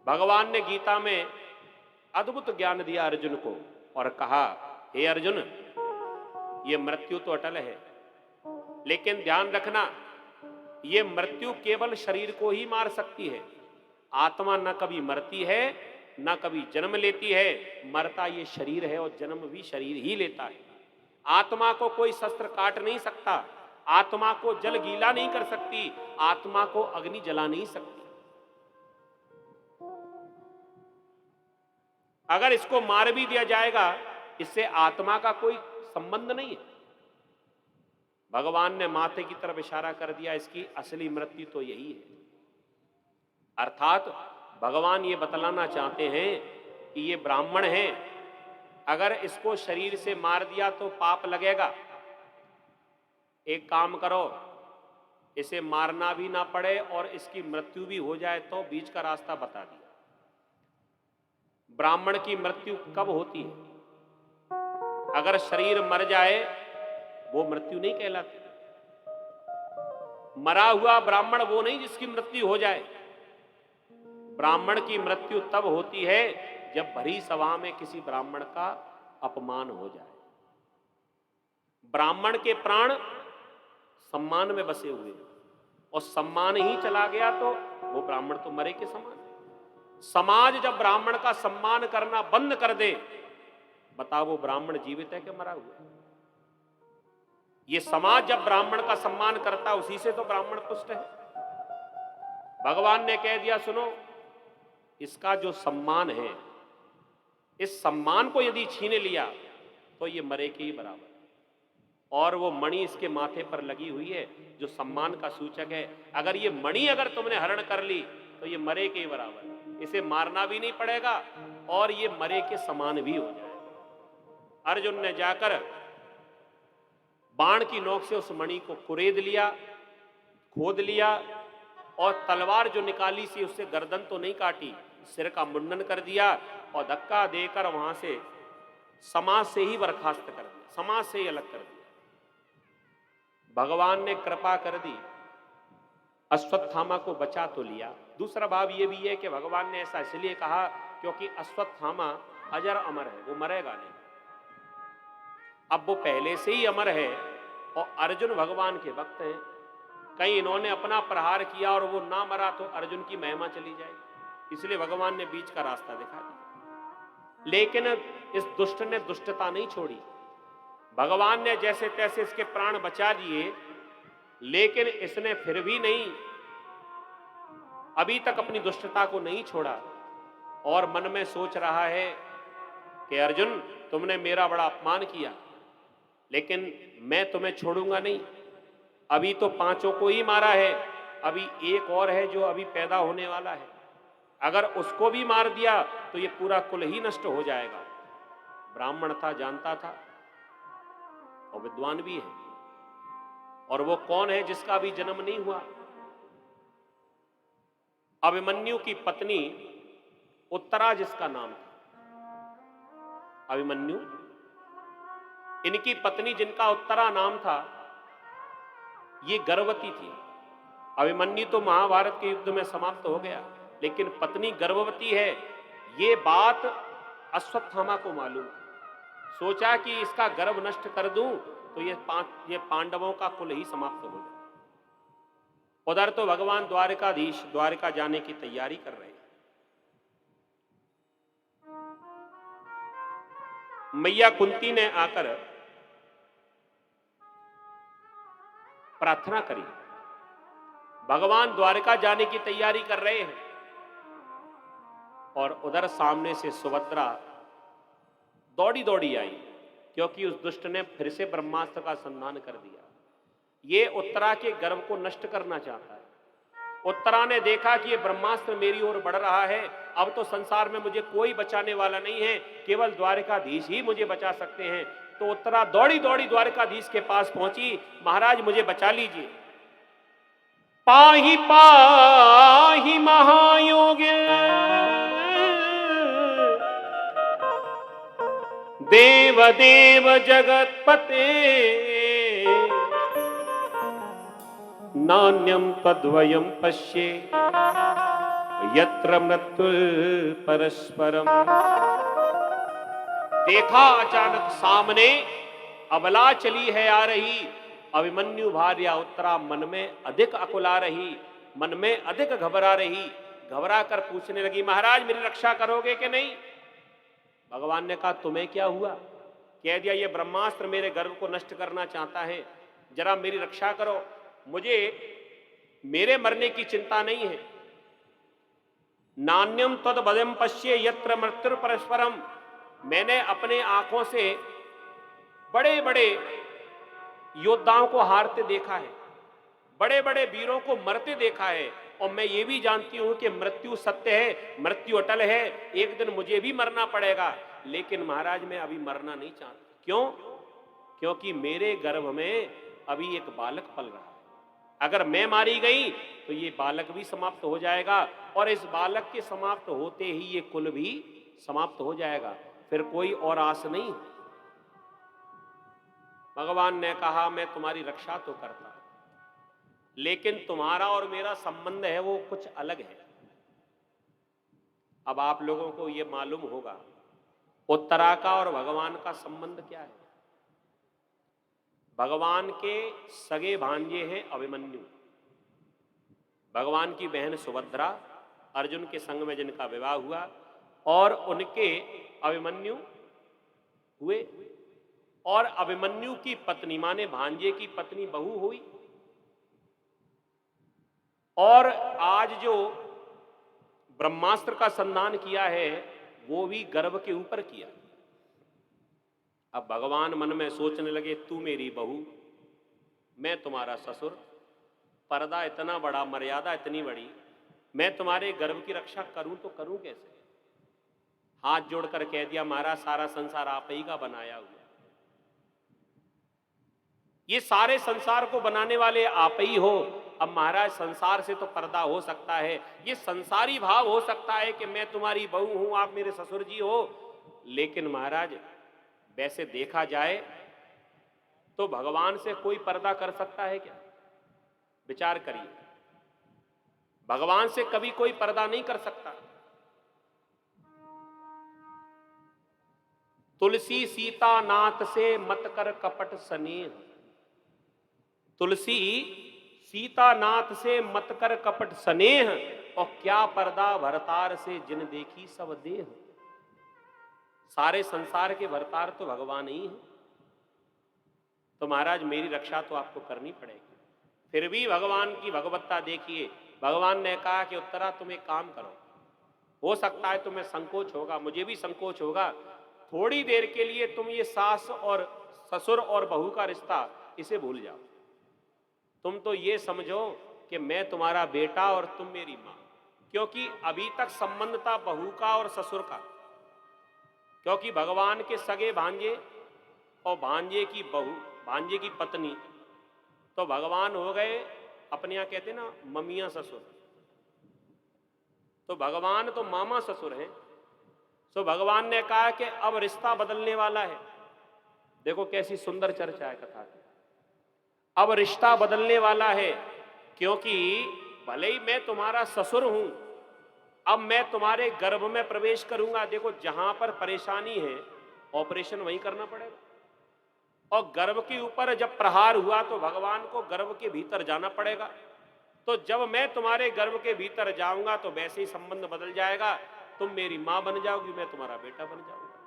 भगवान ने गीता में अद्भुत ज्ञान दिया अर्जुन को और कहा, हे अर्जुन, ये मृत्यु तो अटल है, लेकिन ध्यान रखना, ये मृत्यु केवल शरीर को ही मार सकती है। आत्मा न कभी मरती है न कभी जन्म लेती है। मरता ये शरीर है और जन्म भी शरीर ही लेता है। आत्मा को कोई शस्त्र काट नहीं सकता, आत्मा को जल गीला नहीं कर सकती, आत्मा को अग्नि जला नहीं सकती। अगर इसको मार भी दिया जाएगा, इससे आत्मा का कोई संबंध नहीं है। भगवान ने माथे की तरफ इशारा कर दिया, इसकी असली मृत्यु तो यही है। अर्थात भगवान ये बतलाना चाहते हैं कि ये ब्राह्मण है, अगर इसको शरीर से मार दिया तो पाप लगेगा। एक काम करो, इसे मारना भी ना पड़े और इसकी मृत्यु भी हो जाए तो बीच का रास्ता बता दिया। ब्राह्मण की मृत्यु कब होती है? अगर शरीर मर जाए वो मृत्यु नहीं कहलाती। मरा हुआ ब्राह्मण वो नहीं जिसकी मृत्यु हो जाए। ब्राह्मण की मृत्यु तब होती है जब भरी सभा में किसी ब्राह्मण का अपमान हो जाए। ब्राह्मण के प्राण सम्मान में बसे हुए और सम्मान ही चला गया तो वो ब्राह्मण तो मरे के समान है। समाज जब ब्राह्मण का सम्मान करना बंद कर दे, बताओ वो ब्राह्मण जीवित है कि मरा हुआ है? ये समाज जब ब्राह्मण का सम्मान करता, उसी से तो ब्राह्मण तुष्ट है। भगवान ने कह दिया, सुनो, इसका जो सम्मान है, इस सम्मान को यदि छीन लिया तो ये मरे के ही बराबर। और वो मणि इसके माथे पर लगी हुई है जो सम्मान का सूचक है। अगर ये मणि अगर तुमने हरण कर ली तो ये मरे के ही बराबर। इसे मारना भी नहीं पड़ेगा और ये मरे के समान भी हो जाएगा। अर्जुन ने जाकर बाण की नोक से उस मणि को कुरेद लिया, खोद लिया और तलवार जो निकाली सी उससे गर्दन तो नहीं काटी, सिर का मुंडन कर दिया और धक्का देकर वहां से समाज से ही बर्खास्त कर दिया, समाज से ही अलग कर दिया। भगवान ने कृपा कर दी, अश्वत्थामा को बचा तो लिया। दूसरा भाव ये भी है कि भगवान ने ऐसा इसलिए कहा क्योंकि अश्वत्थामा अजर अमर है, वो मरेगा नहीं। अब वो पहले से ही अमर है और अर्जुन भगवान के भक्त हैं। कहीं इन्होंने अपना प्रहार किया और वो ना मरा तो अर्जुन की महिमा चली जाएगी, इसलिए भगवान ने बीच का रास्ता दिखा दिया। लेकिन इस दुष्ट ने दुष्टता नहीं छोड़ी। भगवान ने जैसे तैसे इसके प्राण बचा दिए, लेकिन इसने फिर भी नहीं, अभी तक अपनी दुष्टता को नहीं छोड़ा और मन में सोच रहा है कि अर्जुन, तुमने मेरा बड़ा अपमान किया, लेकिन मैं तुम्हें छोड़ूंगा नहीं। अभी तो 5 को ही मारा है, अभी एक और है जो अभी पैदा होने वाला है। अगर उसको भी मार दिया तो ये पूरा कुल ही नष्ट हो जाएगा। ब्राह्मण था, जानता था और विद्वान भी है। और वो कौन है जिसका अभी जन्म नहीं हुआ? अभिमन्यु की पत्नी उत्तरा जिसका नाम था। अभिमन्यु, इनकी पत्नी जिनका उत्तरा नाम था, ये गर्भवती थी। अभिमन्यु तो महाभारत के युद्ध में समाप्त हो गया, लेकिन पत्नी गर्भवती है, ये बात अश्वत्थामा को मालूम। सोचा कि इसका गर्भ नष्ट कर दूं तो ये पांडवों का कुल ही समाप्त हो जाए। उधर तो भगवान द्वारिकाधीश द्वारिका जाने की तैयारी कर रहे हैं। मैया कुंती ने आकर प्रार्थना करी, भगवान द्वारका जाने की तैयारी कर रहे हैं और उधर सामने से सुभद्रा दौड़ी दौड़ी आई, क्योंकि उस दुष्ट ने फिर से ब्रह्मास्त्र का संधान कर दिया। ये उत्तरा के गर्व को नष्ट करना चाहता है। उत्तरा ने देखा कि ये ब्रह्मास्त्र मेरी ओर बढ़ रहा है, अब तो संसार में मुझे कोई बचाने वाला नहीं है, केवल द्वारकाधीश ही मुझे बचा सकते हैं। तो उत्तरा दौड़ी दौड़ी द्वारकाधीश के पास पहुंची, महाराज मुझे बचा लीजिए। पाही पाही महायोगी देव देव जगतपते नान्यम तद्वयम पश्ये यत्र मृत्यु परस्परम। देखा अचानक सामने अबला चली है आ रही, अभिमन्यु भार्या उत्तरा मन में अधिक अकुला रही, मन में अधिक घबरा रही। घबरा कर पूछने लगी, महाराज मेरी रक्षा करोगे कि नहीं? भगवान ने कहा, तुम्हें क्या हुआ? कह दिया, ये ब्रह्मास्त्र मेरे गर्व को नष्ट करना चाहता है, जरा मेरी रक्षा करो। मुझे मेरे मरने की चिंता नहीं है। नान्यम तद्वयम पश्ये यत्र मृत्यु परस्परम। मैंने अपने आंखों से बड़े बड़े योद्धाओं को हारते देखा है, बड़े बड़े वीरों को मरते देखा है, और मैं ये भी जानती हूं कि मृत्यु सत्य है, मृत्यु अटल है, एक दिन मुझे भी मरना पड़ेगा। लेकिन महाराज मैं अभी मरना नहीं चाहता। क्यों? क्योंकि मेरे गर्भ में अभी एक बालक पल रहा है। अगर मैं मारी गई तो ये बालक भी समाप्त हो जाएगा, और इस बालक के समाप्त होते ही ये कुल भी समाप्त हो जाएगा, फिर कोई और आस नहीं। भगवान ने कहा, मैं तुम्हारी रक्षा तो करता, लेकिन तुम्हारा और मेरा संबंध है वो कुछ अलग है। अब आप लोगों को यह मालूम होगा उत्तरा का और भगवान का संबंध क्या है। भगवान के सगे भांजे हैं अभिमन्यु, भगवान की बहन सुभद्रा, अर्जुन के संग में जिनका विवाह हुआ, और उनके अभिमन्यु हुए, और अभिमन्यु की पत्नी माने भांजे की पत्नी बहू हुई। और आज जो ब्रह्मास्त्र का संधान किया है वो भी गर्भ के ऊपर किया। अब भगवान मन में सोचने लगे, तू मेरी बहू, मैं तुम्हारा ससुर, पर्दा इतना बड़ा, मर्यादा इतनी बड़ी, मैं तुम्हारे गर्भ की रक्षा करूं तो करूं कैसे? हाथ जोड़कर कह दिया, महाराज सारा संसार आप ही का बनाया हुआ, ये सारे संसार को बनाने वाले आप ही हो। अब महाराज संसार से तो पर्दा हो सकता है, ये संसारी भाव हो सकता है कि मैं तुम्हारी बहू हूं, आप मेरे ससुर जी हो, लेकिन महाराज वैसे देखा जाए तो भगवान से कोई पर्दा कर सकता है क्या? विचार करिए, भगवान से कभी कोई पर्दा नहीं कर सकता। तुलसी सीता नाथ से मत कर कपट स्नेह, तुलसी सीता नाथ से मत कर कपट स्नेह, और क्या पर्दा भरतार से जिन देखी सब देह। सारे संसार के भरतार तो भगवान ही हैं, तो महाराज मेरी रक्षा तो आपको करनी पड़ेगी। फिर भी भगवान की भगवत्ता देखिए, भगवान ने कहा कि उत्तरा तुम एक काम करो, हो सकता है तुम्हें संकोच होगा, मुझे भी संकोच होगा, थोड़ी देर के लिए तुम ये सास और ससुर और बहू का रिश्ता इसे भूल जाओ। तुम तो ये समझो कि मैं तुम्हारा बेटा और तुम मेरी मां, क्योंकि अभी तक संबंध था बहू का और ससुर का, क्योंकि भगवान के सगे भांजे और भांजे की बहू, भांजे की पत्नी, तो भगवान हो गए अपने यहां कहते ना ममिया ससुर, तो भगवान तो मामा ससुर हैं। तो भगवान ने कहा कि अब रिश्ता बदलने वाला है। देखो कैसी सुंदर चर्चा है कथा की। अब रिश्ता बदलने वाला है, क्योंकि भले ही मैं तुम्हारा ससुर हूं, अब मैं तुम्हारे गर्भ में प्रवेश करूंगा। देखो जहां पर परेशानी है ऑपरेशन वहीं करना पड़ेगा, और गर्भ के ऊपर जब प्रहार हुआ तो भगवान को गर्भ के भीतर जाना पड़ेगा। तो जब मैं तुम्हारे गर्भ के भीतर जाऊंगा तो वैसे ही संबंध बदल जाएगा, तुम मेरी मां बन जाओगी, मैं तुम्हारा बेटा बन जाऊंगा।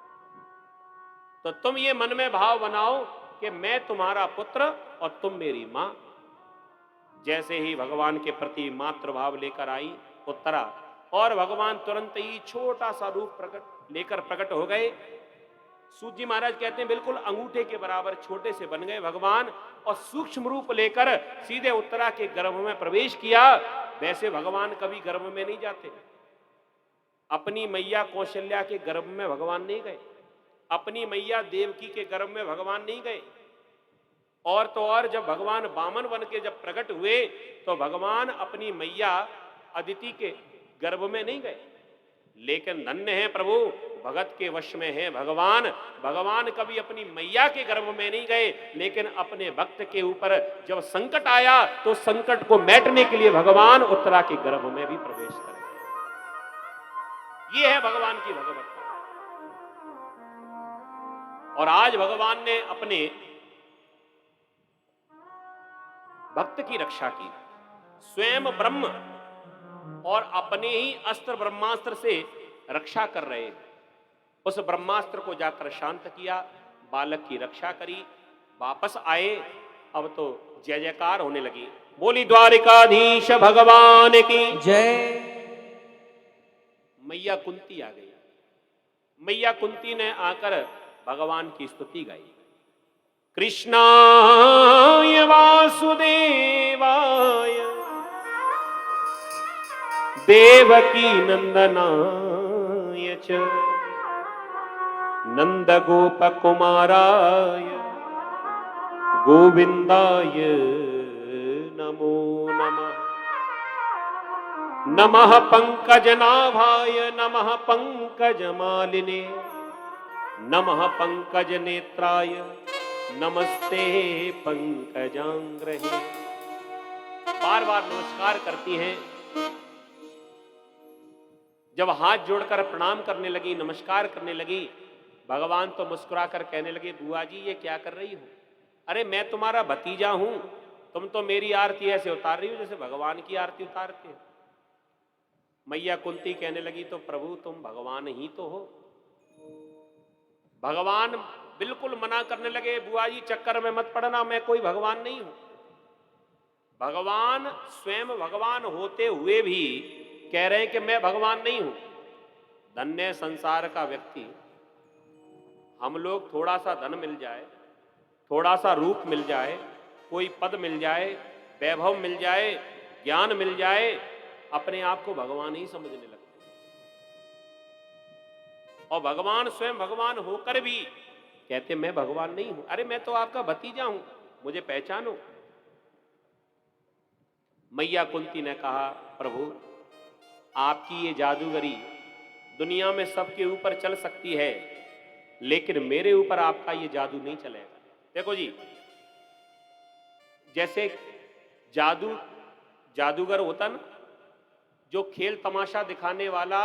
तो तुम ये मन में भाव बनाओ कि मैं तुम्हारा पुत्र और तुम मेरी मां। जैसे ही भगवान के प्रति मातृभाव लेकर आई उत्तरा, और भगवान तुरंत ही छोटा सा रूप लेकर प्रकट हो गए। सूत जी महाराज कहते हैं बिल्कुल अंगूठे के बराबर छोटे से बन गए भगवान, और सूक्ष्म रूप लेकर सीधे उत्तरा के गर्भ में प्रवेश किया। वैसे भगवान कभी गर्भ में नहीं जाते। अपनी मैया कौशल्या के गर्भ में भगवान नहीं गए, अपनी मैया देवकी के गर्भ में भगवान नहीं गए, और तो और जब भगवान वामन बन के जब प्रकट हुए तो भगवान अपनी मैया अदिति के गर्भ में नहीं गए। लेकिन धन्य है प्रभु, भगत के वश में है भगवान। भगवान कभी अपनी मैया के गर्भ में नहीं गए, लेकिन अपने भक्त के ऊपर जब संकट आया तो संकट को मैटने के लिए भगवान उत्तरा के गर्भ में भी प्रवेश कर गए। ये है भगवान की भगवत्ता। और आज भगवान ने अपने भक्त की रक्षा की, स्वयं ब्रह्म और अपने ही अस्त्र ब्रह्मास्त्र से रक्षा कर रहे हैं। उस ब्रह्मास्त्र को जाकर शांत किया, बालक की रक्षा करी, वापस आए। अब तो जय जयकार होने लगी। बोली द्वारिकाधीश भगवान की जय। मैया कुंती आ गई। मैया कुंती ने आकर भगवान की स्तुति गाई। कृष्णाय वासुदेवाय देवकी नंदनाय च नंद गोप कुमाराय गोविंदाय नमो नमः। नमः पंकजनाभाय नमः पंकजमालिने नमः पंकजनेत्राय नमस्ते पंकजांग्रहे। बार बार नमस्कार करती हैं। जब हाथ जोड़कर प्रणाम करने लगी, नमस्कार करने लगी, भगवान तो मुस्कुराकर कहने लगे, बुआ जी ये क्या कर रही हो? अरे मैं तुम्हारा भतीजा हूं, तुम तो मेरी आरती ऐसे उतार रही हो जैसे भगवान की आरती उतारते हो। मैया कुंती कहने लगी, तो प्रभु तुम भगवान ही तो हो। भगवान बिल्कुल मना करने लगे, बुआ जी चक्कर में मत पड़ना, मैं कोई भगवान नहीं हूं। भगवान स्वयं भगवान होते हुए भी कह रहे हैं कि मैं भगवान नहीं हूं। धन्य संसार का व्यक्ति। हम लोग थोड़ा सा धन मिल जाए, थोड़ा सा रूप मिल जाए, कोई पद मिल जाए, वैभव मिल जाए, ज्ञान मिल जाए, अपने आप को भगवान ही समझने लगते। और भगवान स्वयं भगवान होकर भी कहते मैं भगवान नहीं हूं। अरे मैं तो आपका भतीजा हूं, मुझे पहचानो। मैया कुंती ने कहा, प्रभु आपकी ये जादूगरी दुनिया में सबके ऊपर चल सकती है, लेकिन मेरे ऊपर आपका ये जादू नहीं चलेगा। देखो जी, जैसे जादूगर होता ना, जो खेल तमाशा दिखाने वाला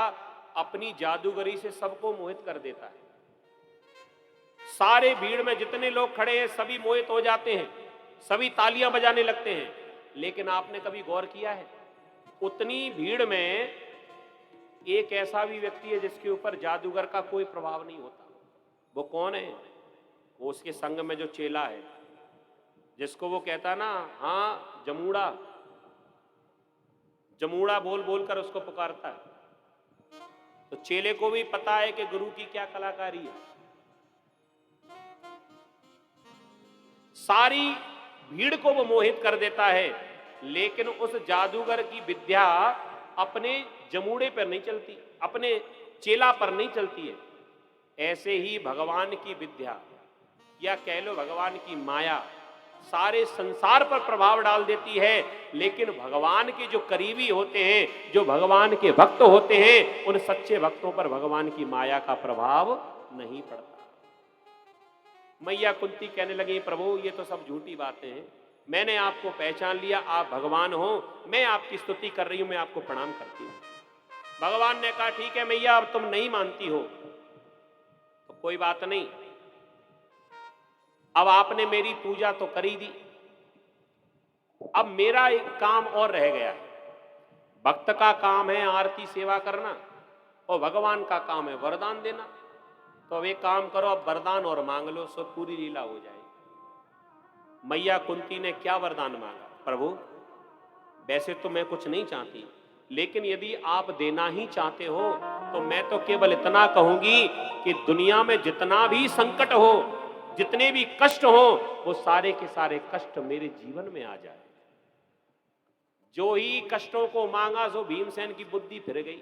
अपनी जादूगरी से सबको मोहित कर देता है। सारे भीड़ में जितने लोग खड़े हैं सभी मोहित हो जाते हैं, सभी तालियां बजाने लगते हैं। लेकिन आपने कभी गौर किया है, उतनी भीड़ में एक ऐसा भी व्यक्ति है जिसके ऊपर जादूगर का कोई प्रभाव नहीं होता। वो कौन है? वो उसके संग में जो चेला है, जिसको वो कहता ना, हाँ जमूड़ा जमूड़ा बोल बोल कर उसको पुकारता है। तो चेले को भी पता है कि गुरु की क्या कलाकारी है। सारी भीड़ को वो मोहित कर देता है, लेकिन उस जादूगर की विद्या अपने जमूड़े पर नहीं चलती, अपने चेला पर नहीं चलती है। ऐसे ही भगवान की विद्या या कह लो भगवान की माया सारे संसार पर प्रभाव डाल देती है, लेकिन भगवान के जो करीबी होते हैं, जो भगवान के भक्त होते हैं, उन सच्चे भक्तों पर भगवान की माया का प्रभाव नहीं पड़ता। मैया कुंती कहने लगी, प्रभु ये तो सब झूठी बातें हैं, मैंने आपको पहचान लिया, आप भगवान हो, मैं आपकी स्तुति कर रही हूं, मैं आपको प्रणाम करती हूं। भगवान ने कहा, ठीक है मैया, अब तुम नहीं मानती हो तो कोई बात नहीं, अब आपने मेरी पूजा तो करी दी, अब मेरा एक काम और रह गया है। भक्त का काम है आरती सेवा करना और भगवान का काम है वरदान देना। तो अब एक काम करो, अब वरदान और मांग लो, सो पूरी लीला हो जाएगी। मैया कुंती ने क्या वरदान मांगा? प्रभु वैसे तो मैं कुछ नहीं चाहती, लेकिन यदि आप देना ही चाहते हो तो मैं तो केवल इतना कहूंगी कि दुनिया में जितना भी संकट हो, जितने भी कष्ट हो, वो सारे के सारे कष्ट मेरे जीवन में आ जाए। जो ही कष्टों को मांगा सो भीमसेन की बुद्धि फिर गई।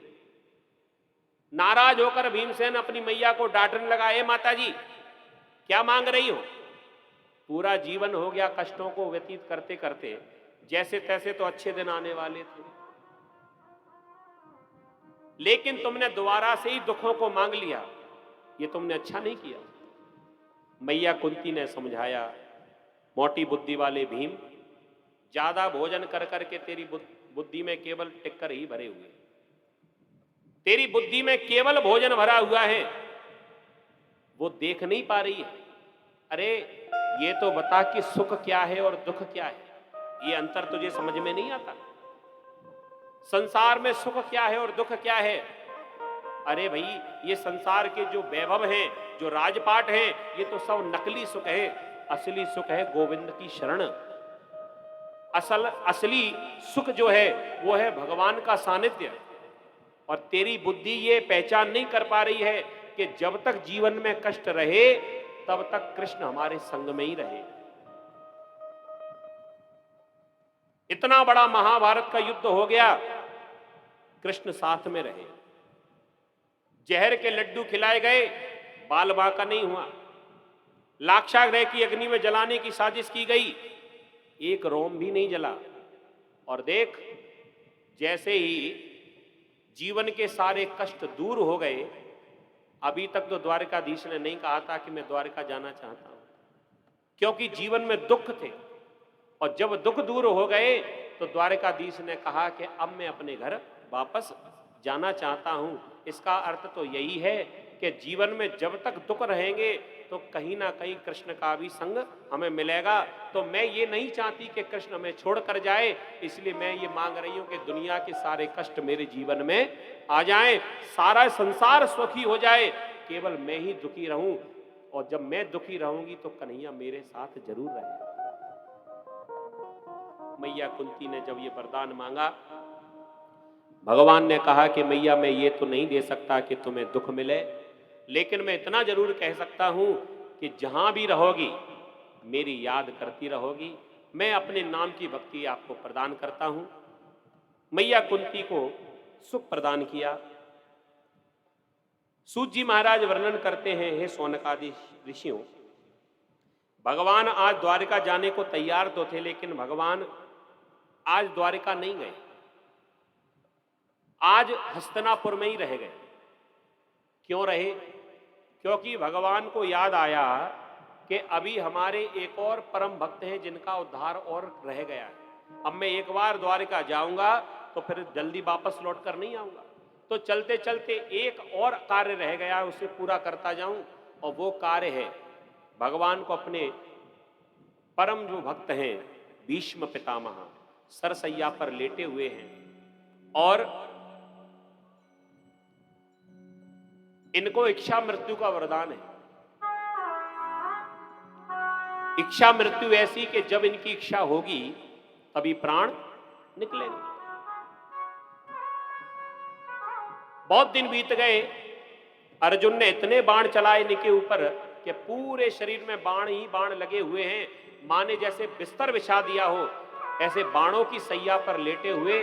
नाराज होकर भीमसेन अपनी मैया को डांटने लगा, ए माता जी क्या मांग रही हो? पूरा जीवन हो गया कष्टों को व्यतीत करते करते, जैसे तैसे तो अच्छे दिन आने वाले थे, लेकिन तुमने दोबारा से ही दुखों को मांग लिया, ये तुमने अच्छा नहीं किया। मैया कुंती ने समझाया, मोटी बुद्धि वाले भीम, ज्यादा भोजन कर करके तेरी बुद्धि में केवल टिक्कर ही भरे हुए, तेरी बुद्धि में केवल भोजन भरा हुआ है, वो देख नहीं पा रही है। अरे ये तो बता कि सुख क्या है और दुख क्या है, ये अंतर तुझे समझ में नहीं आता। संसार में सुख क्या है और दुख क्या है? अरे भाई, ये संसार के जो वैभव हैं, जो राजपाट हैं, ये तो सब नकली सुख है। असली सुख है गोविंद की शरण। असली सुख जो है वो है भगवान का सानिध्य। और तेरी बुद्धि ये पहचान नहीं कर पा रही है कि जब तक जीवन में कष्ट रहे तब तक कृष्ण हमारे संग में ही रहे। इतना बड़ा महाभारत का युद्ध हो गया, कृष्ण साथ में रहे। जहर के लड्डू खिलाए गए, बाल बांका नहीं हुआ। लाक्षागृह की अग्नि में जलाने की साजिश की गई, एक रोम भी नहीं जला। और देख, जैसे ही जीवन के सारे कष्ट दूर हो गए, अभी तक तो द्वारकाधीश ने नहीं कहा था कि मैं द्वारका जाना चाहता हूं, क्योंकि जीवन में दुख थे। और जब दुख दूर हो गए तो द्वारकाधीश ने कहा कि अब मैं अपने घर वापस जाना चाहता हूं। इसका अर्थ तो यही है कि जीवन में जब तक दुख रहेंगे तो कहीं ना कहीं कृष्ण का भी संग हमें मिलेगा। तो मैं ये नहीं चाहती कि कृष्ण हमें छोड़ कर जाए, इसलिए मैं ये मांग रही हूं कि दुनिया के सारे कष्ट मेरे जीवन में आ जाएं, सारा संसार सुखी हो जाए, केवल मैं ही दुखी रहूं। और जब मैं दुखी रहूंगी तो कन्हैया मेरे साथ जरूर रहे। मैया कुंती ने जब ये वरदान मांगा, भगवान ने कहा कि मैया मैं ये तो नहीं दे सकता कि तुम्हें दुख मिले, लेकिन मैं इतना जरूर कह सकता हूं कि जहां भी रहोगी मेरी याद करती रहोगी। मैं अपने नाम की भक्ति आपको प्रदान करता हूं। मैया कुंती को सुख प्रदान किया। सूत जी महाराज वर्णन करते हैं, हे शौनकादि ऋषियों, भगवान आज द्वारिका जाने को तैयार तो थे, लेकिन भगवान आज द्वारिका नहीं गए, आज हस्तिनापुर में ही रह गए। क्यों रहे? क्योंकि भगवान को याद आया कि अभी हमारे एक और परम भक्त हैं जिनका उद्धार और रह गया है। अब मैं एक बार द्वारिका जाऊंगा तो फिर जल्दी वापस लौट कर नहीं आऊंगा, तो चलते चलते एक और कार्य रह गया है, उसे पूरा करता जाऊं। और वो कार्य है भगवान को अपने परम जो भक्त हैं भीष्म पितामह सरसैया पर लेटे हुए हैं, और इनको इच्छा मृत्यु का वरदान है। इच्छा मृत्यु ऐसी कि जब इनकी इच्छा होगी तभी प्राण निकलेंगे। बहुत दिन बीत गए, अर्जुन ने इतने बाण चलाए इनके ऊपर कि पूरे शरीर में बाण ही बाण लगे हुए हैं। माने जैसे बिस्तर बिछा दिया हो, ऐसे बाणों की सैया पर लेटे हुए,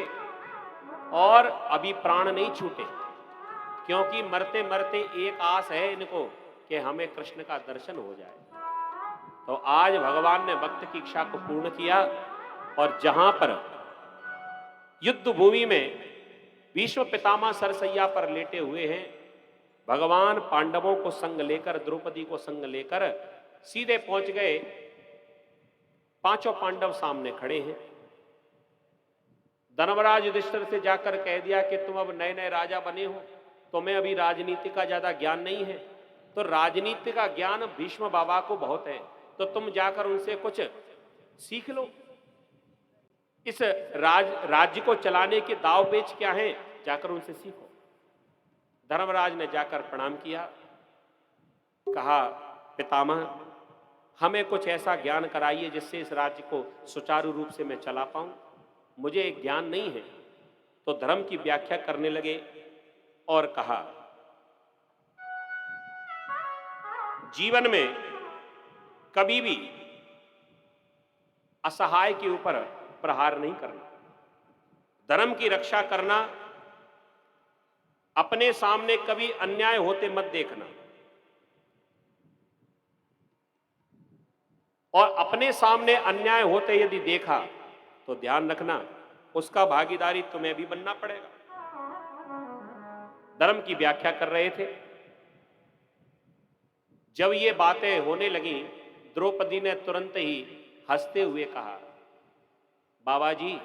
और अभी प्राण नहीं छूटे, क्योंकि मरते मरते एक आस है इनको कि हमें कृष्ण का दर्शन हो जाए। तो आज भगवान ने भक्त की इच्छा को पूर्ण किया, और जहां पर युद्ध भूमि में भीष्म पितामह सरसैया पर लेटे हुए हैं, भगवान पांडवों को संग लेकर, द्रौपदी को संग लेकर सीधे पहुंच गए। पांचों पांडव सामने खड़े हैं। धर्मराज युधिष्ठिर से जाकर कह दिया कि तुम अब नए नए राजा बने हो, तुम्हें अभी राजनीति का ज्यादा ज्ञान नहीं है, तो राजनीति का ज्ञान भीष्म बाबा को बहुत है, तो तुम जाकर उनसे कुछ सीख लो। इस राज्य को चलाने के दाव पेच क्या है, जाकर उनसे सीखो। धर्मराज ने जाकर प्रणाम किया, कहा पितामह हमें कुछ ऐसा ज्ञान कराइए जिससे इस राज्य को सुचारू रूप से मैं चला पाऊं। मुझे ज्ञान नहीं है। तो धर्म की व्याख्या करने लगे और कहा, जीवन में कभी भी असहाय के ऊपर प्रहार नहीं करना, धर्म की रक्षा करना, अपने सामने कभी अन्याय होते मत देखना, और अपने सामने अन्याय होते यदि देखा तो ध्यान रखना उसका भागीदारी तुम्हें भी बनना पड़ेगा। धर्म की व्याख्या कर रहे थे। जब ये बातें होने लगी, द्रौपदी ने तुरंत ही हंसते हुए कहा, बाबा जी,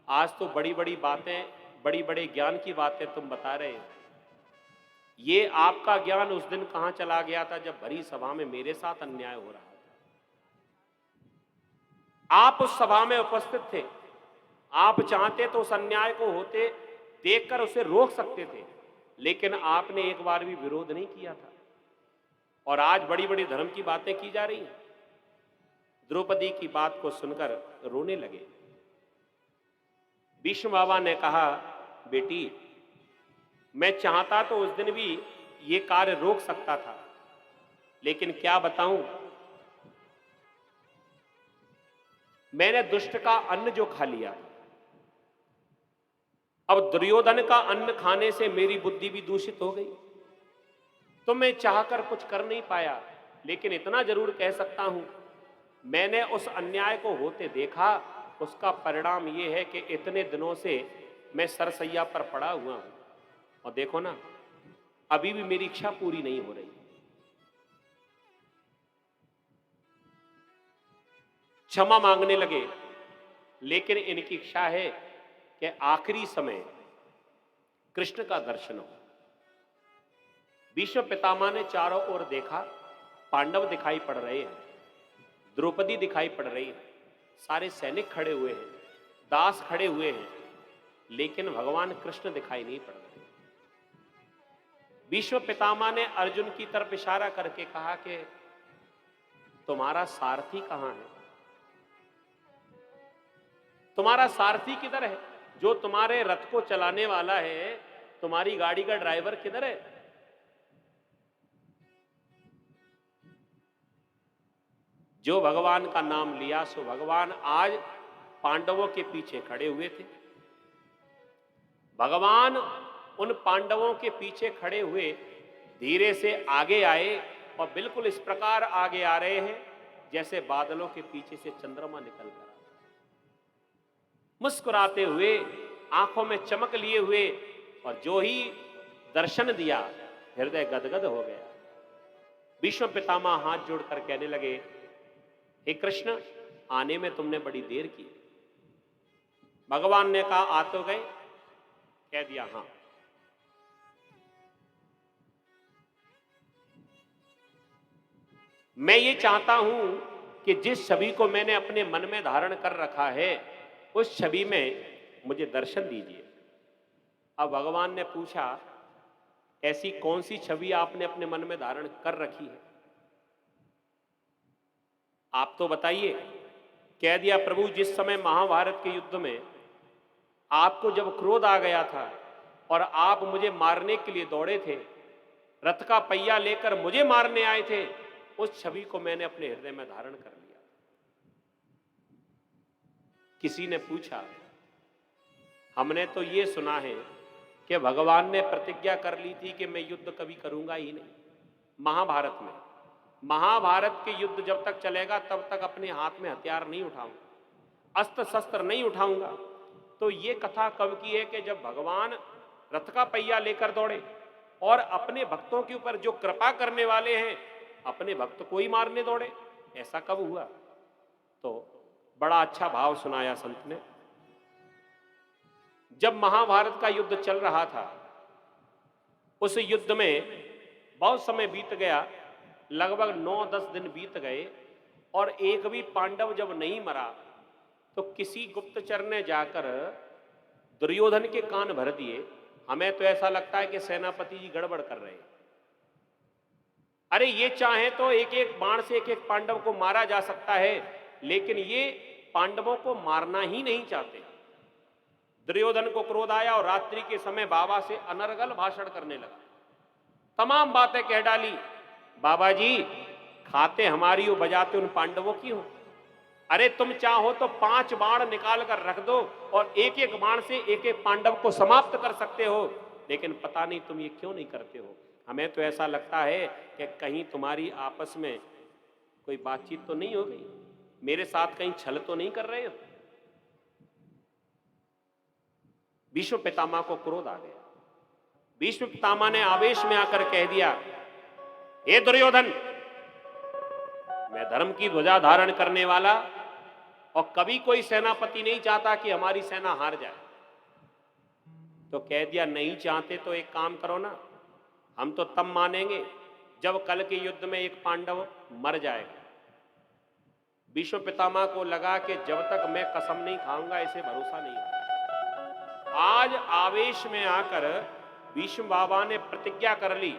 आज तो बड़ी बड़ी बातें, बड़ी बड़े ज्ञान की बातें तुम बता रहे हो। ये आपका ज्ञान उस दिन कहां चला गया था जब भरी सभा में मेरे साथ अन्याय हो रहा था। आप उस सभा में उपस्थित थे, आप चाहते तो उस अन्याय को होते देखकर उसे रोक सकते थे, लेकिन आपने एक बार भी विरोध नहीं किया था, और आज बड़ी बड़ी धर्म की बातें की जा रही हैं। द्रौपदी की बात को सुनकर रोने लगे। भीष्म बाबा ने कहा, बेटी, मैं चाहता तो उस दिन भी ये कार्य रोक सकता था, लेकिन क्या बताऊं, मैंने दुष्ट का अन्न जो खा लिया, अब दुर्योधन का अन्न खाने से मेरी बुद्धि भी दूषित हो गई। तो मैं चाहकर कुछ कर नहीं पाया, लेकिन इतना जरूर कह सकता हूं, मैंने उस अन्याय को होते देखा। उसका परिणाम यह है कि इतने दिनों से मैं सरसैया पर पड़ा हुआ हूं, और देखो ना, अभी भी मेरी इच्छा पूरी नहीं हो रही। क्षमा मांगने लगे, लेकिन इनकी इच्छा है कि आखिरी समय कृष्ण का दर्शन हो। भीष्म पितामह ने चारों ओर देखा, पांडव दिखाई पड़ रहे हैं, द्रौपदी दिखाई पड़ रही है, सारे सैनिक खड़े हुए हैं, दास खड़े हुए हैं, लेकिन भगवान कृष्ण दिखाई नहीं पड़ रहे। भीष्म पितामह ने अर्जुन की तरफ इशारा करके कहा कि तुम्हारा सारथी कहां है? तुम्हारा सारथी किधर है? जो तुम्हारे रथ को चलाने वाला है, तुम्हारी गाड़ी का ड्राइवर किधर है? जो भगवान का नाम लिया सो भगवान आज पांडवों के पीछे खड़े हुए थे। भगवान उन पांडवों के पीछे खड़े हुए धीरे से आगे आए, और बिल्कुल इस प्रकार आगे आ रहे हैं जैसे बादलों के पीछे से चंद्रमा निकल कर आता है। मुस्कुराते हुए, आंखों में चमक लिए हुए, और जो ही दर्शन दिया हृदय गदगद हो गया। भीष्म पितामह हाथ जोड़कर कहने लगे, हे कृष्ण, आने में तुमने बड़ी देर की। भगवान ने कहा, आ तो गए? कह दिया, हां। मैं ये चाहता हूं कि जिस छवि को मैंने अपने मन में धारण कर रखा है, उस छवि में मुझे दर्शन दीजिए। अब भगवान ने पूछा, ऐसी कौन सी छवि आपने अपने मन में धारण कर रखी है? आप तो बताइए। कह दिया, प्रभु, जिस समय महाभारत के युद्ध में आपको जब क्रोध आ गया था और आप मुझे मारने के लिए दौड़े थे, रथ का पहिया लेकर मुझे मारने आए थे, उस छवि को मैंने अपने हृदय में धारण कर लिया। किसी ने पूछा, हमने तो ये सुना है कि भगवान ने प्रतिज्ञा कर ली थी कि मैं युद्ध कभी करूंगा ही नहीं। महाभारत में, महाभारत के युद्ध जब तक चलेगा तब तक अपने हाथ में हथियार नहीं उठाऊंगा, अस्त्र शस्त्र नहीं उठाऊंगा। तो ये कथा कब की है कि जब भगवान रथ का पहिया लेकर दौड़े और अपने भक्तों के ऊपर जो कृपा करने वाले हैं, अपने भक्त को ही मारने दौड़े। ऐसा कब हुआ? तो बड़ा अच्छा भाव सुनाया संत ने। जब महाभारत का युद्ध चल रहा था, उस युद्ध में बहुत समय बीत गया, लगभग 9-10 दिन बीत गए, और एक भी पांडव जब नहीं मरा तो किसी गुप्तचर ने जाकर दुर्योधन के कान भर दिए। हमें तो ऐसा लगता है कि सेनापति जी गड़बड़ कर रहे हैं। अरे ये चाहे तो एक एक बाण से एक एक पांडव को मारा जा सकता है, लेकिन ये पांडवों को मारना ही नहीं चाहते। दुर्योधन को क्रोध आया और रात्रि के समय बाबा से अनर्गल भाषण करने लगा, तमाम बातें कह डाली। बाबा जी, खाते हमारी हो, बजाते उन पांडवों की हो। अरे तुम चाहो तो 5 बाण निकाल कर रख दो और एक एक बाण से एक एक पांडव को समाप्त कर सकते हो, लेकिन पता नहीं तुम ये क्यों नहीं करते हो। हमें तो ऐसा लगता है कि कहीं तुम्हारी आपस में कोई बातचीत तो नहीं हो गई, मेरे साथ कहीं छल तो नहीं कर रहे हो। भीष्म पितामह को क्रोध आ गया। भीष्म पितामह ने आवेश में आकर कह दिया, हे दुर्योधन, मैं धर्म की ध्वजा धारण करने वाला, और कभी कोई सेनापति नहीं चाहता कि हमारी सेना हार जाए। तो कह दिया, नहीं चाहते तो एक काम करो ना, हम तो तब मानेंगे जब कल के युद्ध में एक पांडव मर जाएगा। भीष्म पितामह को लगा कि जब तक मैं कसम नहीं खाऊंगा इसे भरोसा नहीं होगा। आज आवेश में आकर भीष्म बाबा ने प्रतिज्ञा कर ली,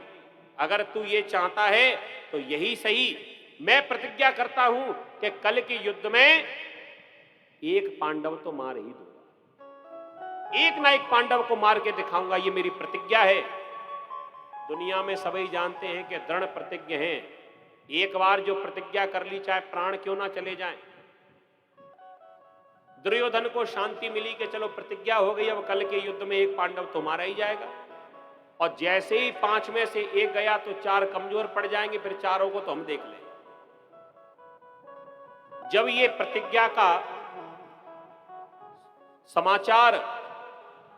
अगर तू ये चाहता है तो यही सही, मैं प्रतिज्ञा करता हूं कि कल के युद्ध में एक पांडव तो मार ही दूंगा, एक ना एक पांडव को मार के दिखाऊंगा, ये मेरी प्रतिज्ञा है। दुनिया में सभी जानते हैं कि दृढ़ प्रतिज्ञ हैं, एक बार जो प्रतिज्ञा कर ली चाहे प्राण क्यों ना चले जाएं। दुर्योधन को शांति मिली कि चलो प्रतिज्ञा हो गई, अब कल के युद्ध में एक पांडव तो मारा ही जाएगा, और जैसे ही 5 में से एक गया तो 4 कमजोर पड़ जाएंगे, फिर चारों को तो हम देख लें। जब ये प्रतिज्ञा का समाचार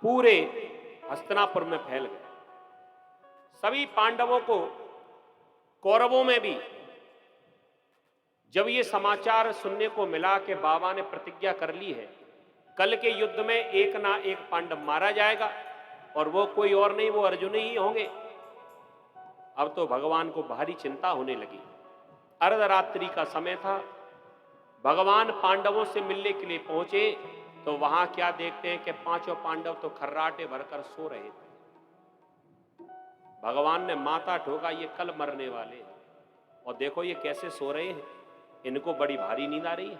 पूरे हस्तिनापुर में फैल गया, सभी पांडवों को, कौरवों में भी जब ये समाचार सुनने को मिला कि बाबा ने प्रतिज्ञा कर ली है, कल के युद्ध में एक ना एक पांडव मारा जाएगा, और वो कोई और नहीं, वो अर्जुन ही होंगे। अब तो भगवान को भारी चिंता होने लगी। अर्धरात्रि का समय था, भगवान पांडवों से मिलने के लिए पहुंचे तो वहां क्या देखते हैं कि 5 पांडव तो खर्राटे भरकर सो रहे थे। भगवान ने माथा ठोका, ये कल मरने वाले हैं, और देखो ये कैसे सो रहे हैं, इनको बड़ी भारी नींद आ रही है।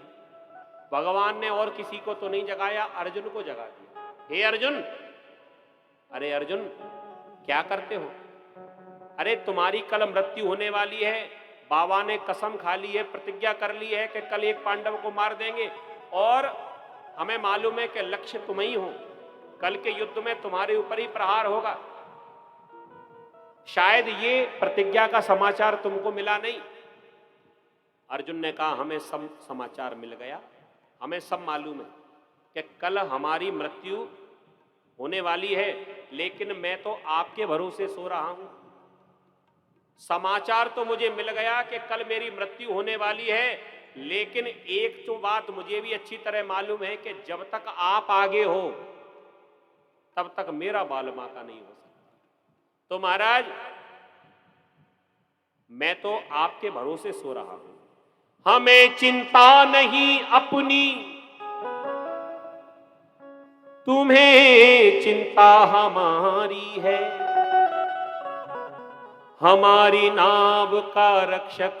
भगवान ने और किसी को तो नहीं जगाया, अर्जुन को जगा दिया। हे अर्जुन, अरे अर्जुन क्या करते हो? अरे तुम्हारी कल मृत्यु होने वाली है, बाबा ने कसम खा ली है, प्रतिज्ञा कर ली है कि कल एक पांडव को मार देंगे, और हमें मालूम है कि लक्ष्य तुम ही हो, कल के युद्ध में तुम्हारे ऊपर ही प्रहार होगा। शायद ये प्रतिज्ञा का समाचार तुमको मिला नहीं। अर्जुन ने कहा, हमें सब समाचार मिल गया, हमें सब मालूम है कि कल हमारी मृत्यु होने वाली है, लेकिन मैं तो आपके भरोसे सो रहा हूं। समाचार तो मुझे मिल गया कि कल मेरी मृत्यु होने वाली है, लेकिन एक तो बात मुझे भी अच्छी तरह मालूम है कि जब तक आप आगे हो तब तक मेरा बाल बांका नहीं हो सकता। तो महाराज, मैं तो आपके भरोसे सो रहा हूं, हमें चिंता नहीं अपनी, तुम्हें चिंता हमारी है। हमारी नाव का रक्षक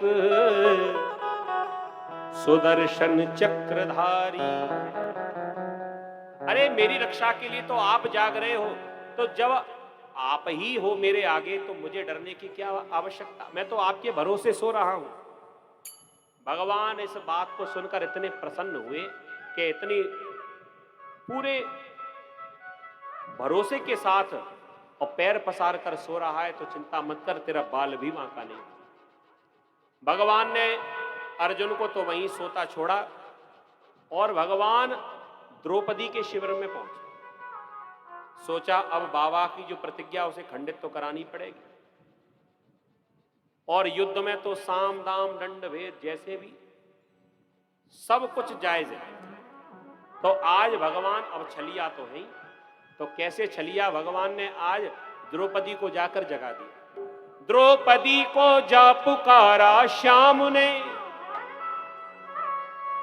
सुदर्शन चक्रधारी। अरे मेरी रक्षा के लिए तो आप जाग रहे हो, तो जब आप ही हो मेरे आगे तो मुझे डरने की क्या आवश्यकता, मैं तो आपके भरोसे सो रहा हूं। भगवान इस बात को सुनकर इतने प्रसन्न हुए कि इतनी पूरे भरोसे के साथ, और पैर पसार कर सो रहा है तो चिंता मत कर, तेरा बाल भी बांका नहीं। भगवान ने अर्जुन को तो वहीं सोता छोड़ा, और भगवान द्रौपदी के शिविर में पहुंचे। सोचा अब बाबा की जो प्रतिज्ञा उसे खंडित तो करानी पड़ेगी, और युद्ध में तो साम दाम दंड भेद जैसे भी सब कुछ जायज है। तो आज भगवान अब छलिया तो है, तो कैसे छलिया, भगवान ने आज द्रौपदी को जाकर जगा दिया। द्रौपदी को जा पुकारा श्याम ने,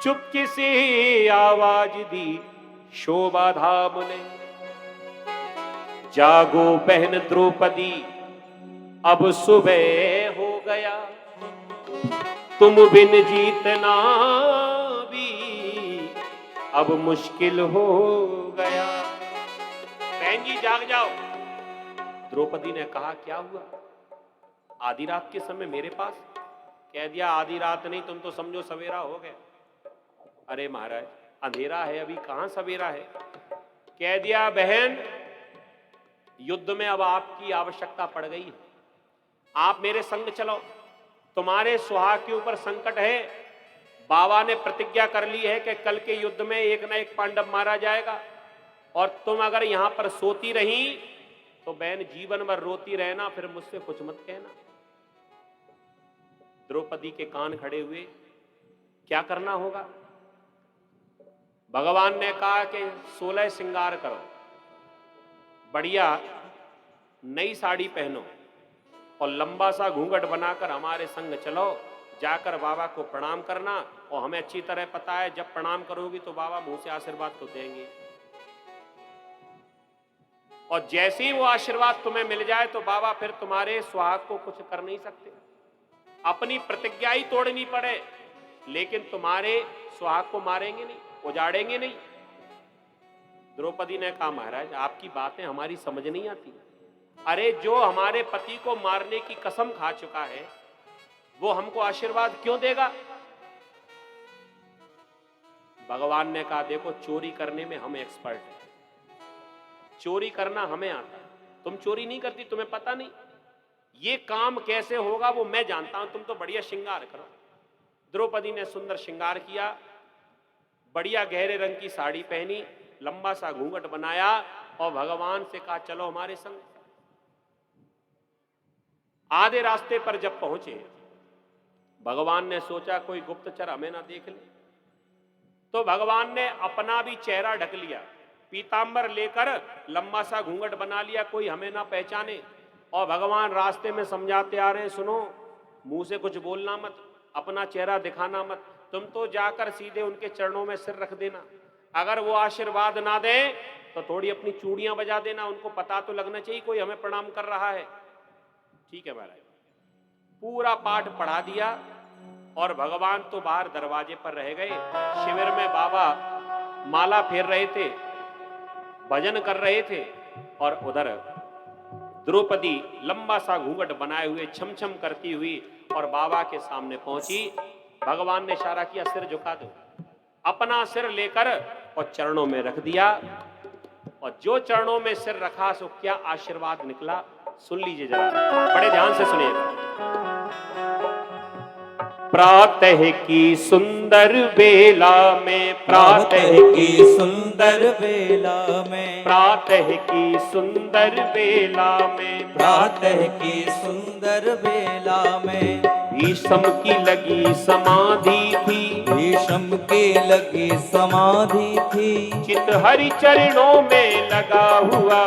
चुपके से आवाज दी शोभा धाम ने। जागो बहन द्रौपदी अब सुबह हो गया, तुम बिन जीतना भी अब मुश्किल हो गया। बहन जी जाग जाओ। द्रौपदी ने कहा क्या हुआ, आधी रात के समय मेरे पास? कह दिया आधी रात नहीं, तुम तो समझो सवेरा हो गया। अरे महाराज अंधेरा है, अभी कहां सवेरा है। कह दिया बहन युद्ध में अब आपकी आवश्यकता पड़ गई है, आप मेरे संग चलो, तुम्हारे सुहाग के ऊपर संकट है। बाबा ने प्रतिज्ञा कर ली है कि कल के युद्ध में एक ना एक पांडव मारा जाएगा, और तुम अगर यहां पर सोती रही तो बहन जीवन भर रोती रहना, फिर मुझसे कुछ मत कहना। द्रौपदी के कान खड़े हुए, क्या करना होगा? भगवान ने कहा कि 16 श्रृंगार करो, बढ़िया नई साड़ी पहनो और लंबा सा घूंघट बनाकर हमारे संग चलो, जाकर बाबा को प्रणाम करना। और हमें अच्छी तरह पता है जब प्रणाम करोगी तो बाबा मुंह से आशीर्वाद तो देंगे, और जैसे ही वो आशीर्वाद तुम्हें मिल जाए तो बाबा फिर तुम्हारे सुहाग को कुछ कर नहीं सकते। अपनी प्रतिज्ञा ही तोड़नी पड़े लेकिन तुम्हारे सुहाग को मारेंगे नहीं, उजाड़ेंगे नहीं। द्रौपदी ने कहा महाराज आपकी बातें हमारी समझ नहीं आती। अरे जो हमारे पति को मारने की कसम खा चुका है वो हमको आशीर्वाद क्यों देगा? भगवान ने कहा देखो चोरी करने में हम एक्सपर्ट हैं, चोरी करना हमें आता है, तुम चोरी नहीं करती, तुम्हें पता नहीं ये काम कैसे होगा वो मैं जानता हूं, तुम तो बढ़िया श्रृंगार करो। द्रौपदी ने सुंदर श्रृंगार किया, बढ़िया गहरे रंग की साड़ी पहनी, लंबा सा घूंघट बनाया और भगवान से कहा चलो हमारे संग। आधे रास्ते पर जब पहुंचे भगवान ने सोचा कोई गुप्तचर हमें ना देख ले, तो भगवान ने अपना भी चेहरा ढक लिया, पीतांबर लेकर लंबा सा घूंघट बना लिया, कोई हमें ना पहचाने। और भगवान रास्ते में समझाते आ रहे हैं सुनो मुंह से कुछ बोलना मत, अपना चेहरा दिखाना मत, तुम तो जाकर सीधे उनके चरणों में सिर रख देना, अगर वो आशीर्वाद ना दे तो थोड़ी अपनी चूड़ियां बजा देना, उनको पता तो लगना चाहिए कोई हमें प्रणाम कर रहा है। ठीक है महाराज, पूरा पाठ पढ़ा दिया और भगवान तो बाहर दरवाजे पर रह गए। शिविर में बाबा माला फेर रहे थे, भजन कर रहे थे, और उधर द्रौपदी लंबा सा घूंघट बनाए हुए छम छम करती हुई और बाबा के सामने पहुंची। भगवान ने इशारा किया सिर झुका दो, अपना सिर लेकर और चरणों में रख दिया, और जो चरणों में सिर रखा सो क्या आशीर्वाद निकला सुन लीजिए जरा, बड़े ध्यान से सुनिएगा। प्रातः की सुंदर बेला में, प्रातः की सुंदर बेला में, प्रातः की सुंदर बेला में, प्रातः की सुंदर बेला में भीष्म की लगी समाधि थी, भीष्म की लगी समाधि थी, चित हरि चरणों में लगा हुआ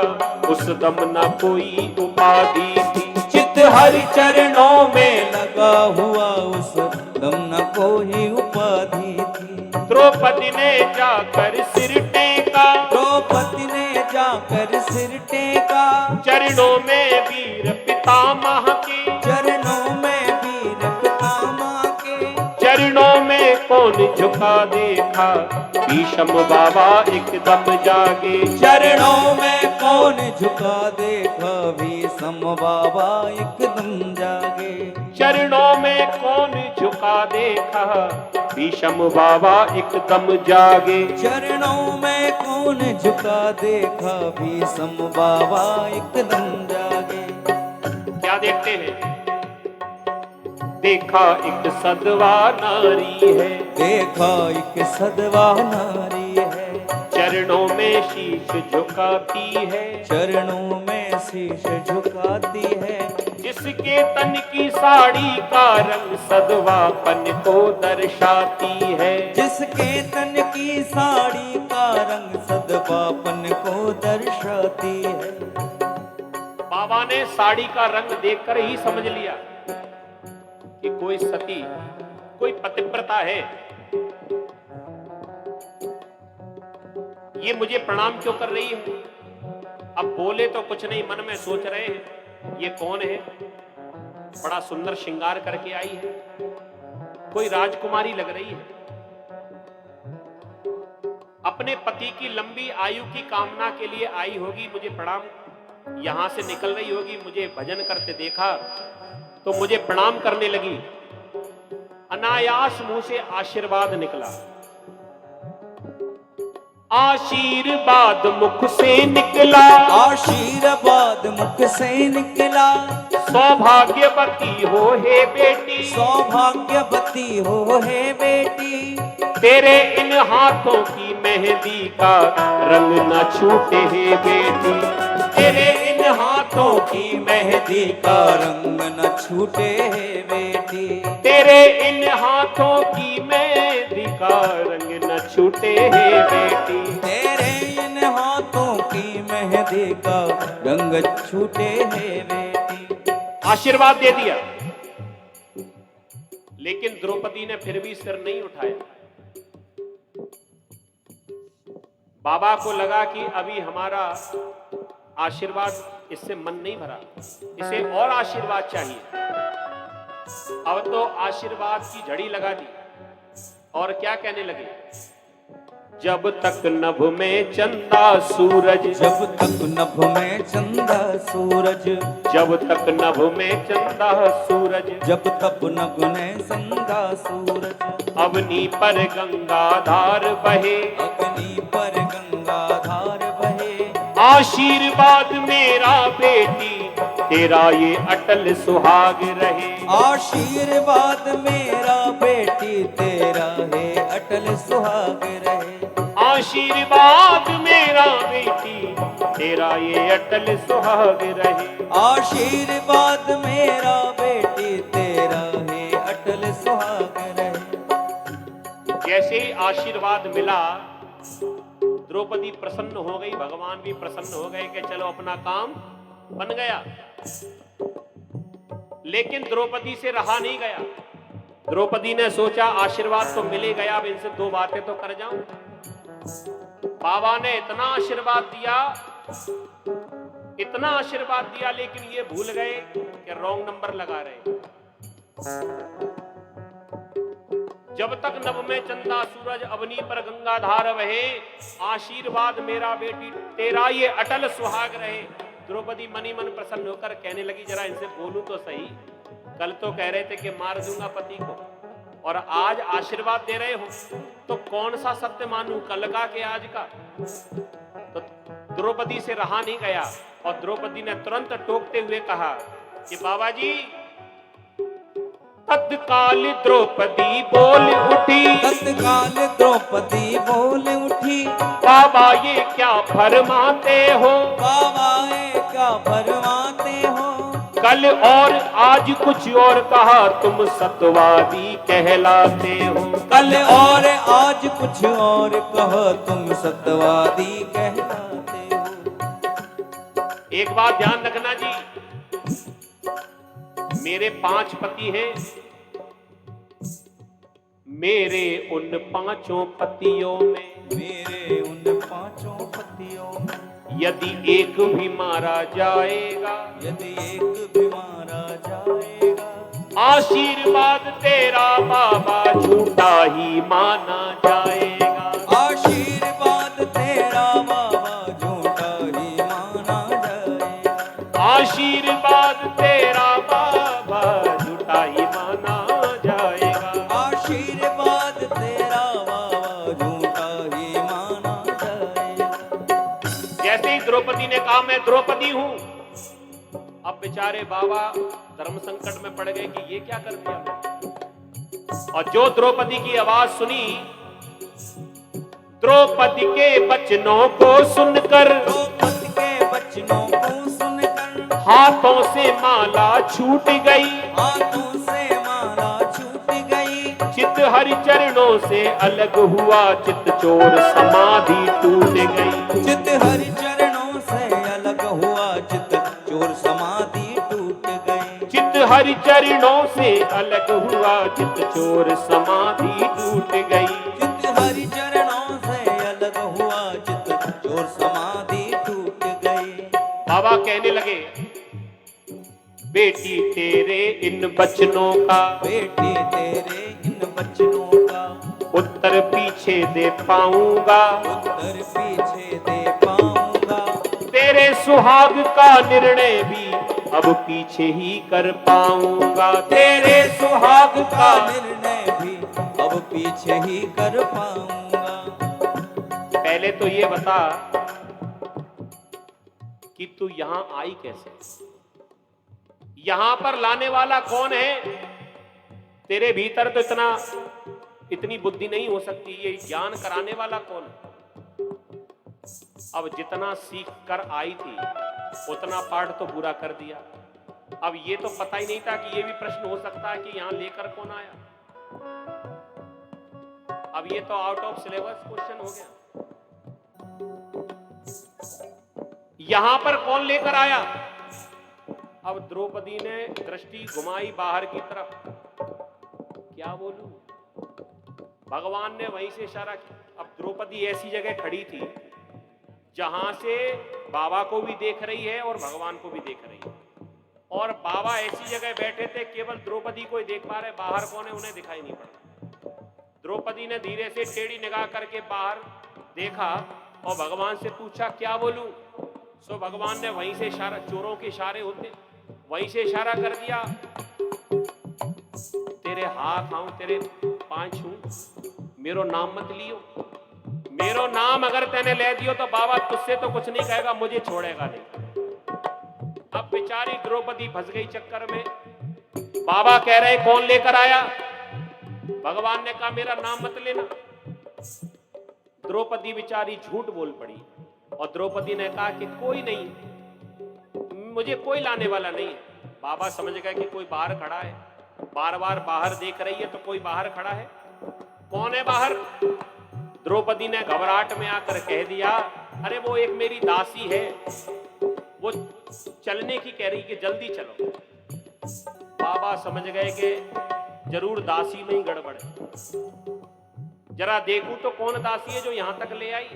उस दम न कोई उपाधि थी, चित हरि चरणों में लगा हुआ उस दम न कोई उपाधि थी। द्रौपदी ने जाकर सिर टेका, द्रौपदी ने जाकर सिर टेका, चरणों में वीर पितामह के, चरणों में वीर पितामह के, चरणों में कौन झुका देखा भीष्म बाबा एकदम जागे, चरणों में कौन झुका देखा भीष्म बाबा एकदम जागे, चरणों में कौन झुका देखा भीष्म बाबा एकदम जागे, चरणों में कौन झुका देखा भीष्म बाबा एकदम जागे। क्या देखते हैं? देखा एक सदवा नारी है, देखा एक सदवा नारी है, चरणों में शीश झुकाती है, चरणों में शीश झुकाती है, जिसके तन की साड़ी का रंग सदवापन को दर्शाती है, जिसके तन की साड़ी का रंग सदवापन को दर्शाती है। बाबा ने साड़ी का रंग देखकर ही समझ लिया कि कोई सती, कोई पतिव्रता है, ये मुझे प्रणाम क्यों कर रही है। अब बोले तो कुछ नहीं, मन में सोच रहे हैं ये कौन है, बड़ा सुंदर श्रृंगार करके आई है, कोई राजकुमारी लग रही है। अपने पति की लंबी आयु की कामना के लिए आई होगी, मुझे प्रणाम, यहां से निकल रही होगी, मुझे भजन करते देखा तो मुझे प्रणाम करने लगी। अनायास मुंह से आशीर्वाद निकला। आशीर्वाद मुख से निकला, आशीर्वाद मुख से निकला, सौभाग्यवती हो हे बेटी, सौभाग्यवती हो हे बेटी, तेरे इन हाथों की मेहंदी का रंग न छूटे हे बेटी, तेरे इन हाथों की मेहंदी का रंग न छूटे हे बेटी, तेरे इन हाथों की मेहंदी का रंग न छूटे हे बेटी, तेरे इन हाथों की मेहंदी का रंग छूटे हे बेटी। आशीर्वाद दे दिया, लेकिन द्रौपदी ने फिर भी सिर नहीं उठाया। बाबा को लगा कि अभी हमारा आशीर्वाद इससे मन नहीं भरा, इसे और आशीर्वाद चाहिए। अब तो आशीर्वाद की झड़ी लगा दी और क्या कहने लगे, जब तक नभ में चंदा सूरज, जब तक नभ में चंदा सूरज, जब तक नभ में चंदा सूरज, जब तक नभ में चंदा सूरज, अवनी पर गंगा धार बहे, अग्नि पर गंगा धार बहे, आशीर्वाद मेरा बेटी तेरा ये अटल सुहाग रहे, आशीर्वाद मेरा बेटी तेरा है अटल सुहाग रहे, आशीर्वाद मेरा बेटी तेरा ये अटल सुहाग रहे, आशीर्वाद मेरा बेटी तेरा है अटल सुहाग रहे। जैसे ही आशीर्वाद मिला द्रौपदी प्रसन्न हो गई, भगवान भी प्रसन्न हो गए कि चलो अपना काम बन गया। लेकिन द्रौपदी से रहा नहीं गया। द्रौपदी ने सोचा आशीर्वाद तो मिले गया, अब इनसे दो बातें तो कर जाऊं। बाबा ने इतना आशीर्वाद दिया, इतना आशीर्वाद दिया, लेकिन ये भूल गए कि रॉन्ग नंबर लगा रहे। जब तक नभ में चंदा सूरज, अवनी पर गंगा धार बहे, आशीर्वाद मेरा बेटी तेरा ये अटल सुहाग रहे। द्रौपदी मनी मन प्रसन्न होकर कहने लगी, जरा इनसे बोलूं तो सही, कल तो कह रहे थे कि मार दूंगा पति को, और आज आशीर्वाद दे रहे हो, तो कौन सा सत्य मानूं, कल का कि आज का। तो द्रौपदी से रहा नहीं गया और द्रौपदी ने तुरंत टोकते हुए कहा कि बाबा जी, तत्काल द्रौपदी बोल उठी, तत्काल द्रौपदी बोल उठी, बाबा ये क्या फरमाते हो, बाबा ये क्या फरमाते हो, कल और आज कुछ और कहा, तुम सत्यवादी कहलाते हो, कल और आज कुछ और कहो, तुम सत्यवादी कहलाते हो। एक बात ध्यान रखना जी, मेरे 5 पति हैं, मेरे उन 5 पतियों में, मेरे उन 5 पतियों में, यदि एक भी मारा जाएगा, यदि एक भी मारा जाएगा, आशीर्वाद तेरा बाबा झूठा ही माना जाएगा, आशीर्वाद तेरा बाबा झूठा ही माना जाएगा, आशीर्वाद तेरा बाबा झूठा ही माना जाएगा, आशीर्वाद तेरा बाबा झूठा ही माना जाएगा। जैसे ही द्रौपदी ने कहा मैं द्रौपदी हूं, अब बेचारे बाबा धर्म संकट में पड़ गए कि ये क्या कर दिया। और जो द्रौपदी की आवाज सुनी, द्रौपदी के वचनों को सुनकर, द्रौपदी के वचनों को सुनकर, हाथों से माला छूट गई, हाथों से माला छूट गई, चित हरि चरणों से अलग हुआ, चित चोर समाधि टूट गई, चित हरि चरणों से अलग हुआ, चित चोर समाधि टूट गई, चित हरि चरणों से अलग हुआ, चित चोर समाधि टूट गई, चित हरि चरणों से अलग हुआ, चित चोर समाधि टूट गई। बाबा कहने लगे, बेटी तेरे इन वचनों का, बेटी तेरे इन वचनों का, उत्तर पीछे दे पाऊंगा, उत्तर पीछे दे पाऊंगा, तेरे सुहाग का निर्णय भी अब पीछे ही कर पाऊंगा, तेरे सुहाग का निर्णय भी अब पीछे ही कर पाऊंगा। पहले तो ये बता कि तू यहां आई कैसे, यहां पर लाने वाला कौन है? तेरे भीतर तो इतनी बुद्धि नहीं हो सकती, ये ज्ञान कराने वाला कौन है? अब जितना सीख कर आई थी उतना पाठ तो पूरा कर दिया, अब ये तो पता ही नहीं था कि ये भी प्रश्न हो सकता है कि यहां लेकर कौन आया। अब ये तो आउट ऑफ सिलेबस क्वेश्चन हो गया। यहां पर कौन लेकर आया? अब द्रौपदी ने दृष्टि घुमाई बाहर की तरफ, क्या बोलूं, भगवान ने वहीं से इशारा किया। अब द्रौपदी ऐसी जगह खड़ी थी जहां से बाबा को भी देख रही है और भगवान को भी देख रही है, और बाबा ऐसी जगह बैठे थे केवल द्रौपदी को ही देख पा रहे, बाहर कौन है उन्हें दिखाई नहीं पड़ा। द्रौपदी ने धीरे से टेढ़ी निगाह करके बाहर देखा और भगवान से पूछा क्या बोलूं। सो भगवान ने वहीं से इशारा, चोरों के इशारे होते, वहीं से इशारा कर दिया, तेरे हाथ आऊं तेरे पांव छूं, मेरो नाम मत लियो, मेरो नाम अगर तेने ले दियो तो बाबा तुझसे तो कुछ नहीं कहेगा, मुझे छोड़ेगा नहीं। अब बेचारी द्रौपदी फंस गई चक्कर में। बाबा कह रहे कौन लेकर आया? भगवान ने कहा मेरा नाम मत लेना। द्रौपदी बेचारी झूठ बोल पड़ी और द्रौपदी ने कहा कि कोई नहीं, मुझे कोई लाने वाला नहीं है। बाबा समझ गए कि कोई बाहर खड़ा है, बार बार बाहर देख रही है तो कोई बाहर खड़ा है। कौन है बाहर? द्रौपदी ने घबराहट में आकर कह दिया, अरे वो एक मेरी दासी है, वो चलने की कह रही कि जल्दी चलो। बाबा समझ गए कि जरूर दासी में ही गड़बड़ है, जरा देखूं तो कौन दासी है जो यहां तक ले आई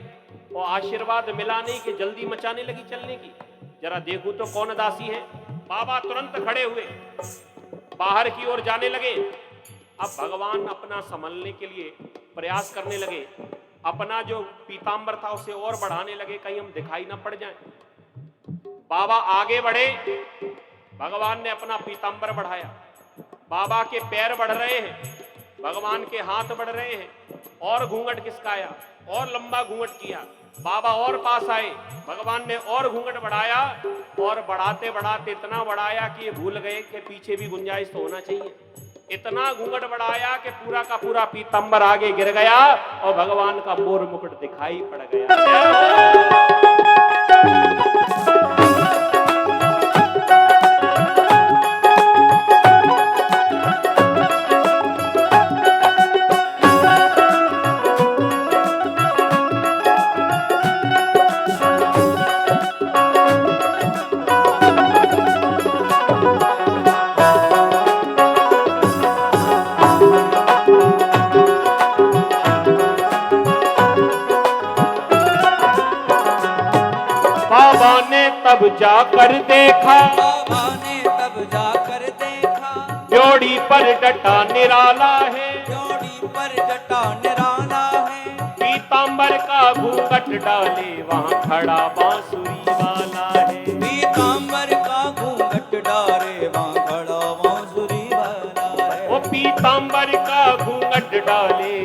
और आशीर्वाद मिला नहीं कि जल्दी मचाने लगी चलने की, जरा देखूं तो कौन दासी है। बाबा तुरंत खड़े हुए बाहर की ओर जाने लगे। अब भगवान अपना संभलने के लिए प्रयास करने लगे, अपना जो पीतांबर था उसे और बढ़ाने लगे कहीं हम दिखाई ना पड़ जाएं। बाबा आगे बढ़े, भगवान ने अपना पीतांबर बढ़ाया, बाबा के पैर बढ़ रहे हैं, भगवान के हाथ बढ़ रहे हैं, और घूंघट खिसकाया और लंबा घूंघट किया। बाबा और पास आए, भगवान ने और घूंघट बढ़ाया और बढ़ाते बढ़ाते इतना बढ़ाया कि ये भूल गए कि पीछे भी गुंजाइश तो होना चाहिए। इतना घूंघट बढ़ाया कि पूरा का पूरा पीतांबर आगे गिर गया और भगवान का मोर मुकुट दिखाई पड़ गया। बाबा ने तब जाकर देखा, बाबा ने तब जाकर देखा, जोड़ी पर डटा निराला है, जोड़ी पर जटा निराला है, पीतांबर का घूंघट डाले वहां खड़ा बांसुरी वाला है, पीतांबर का घूंघट डाले वहां खड़ा बांसुरी वाला है, वो पीतांबर का घूंघट डाले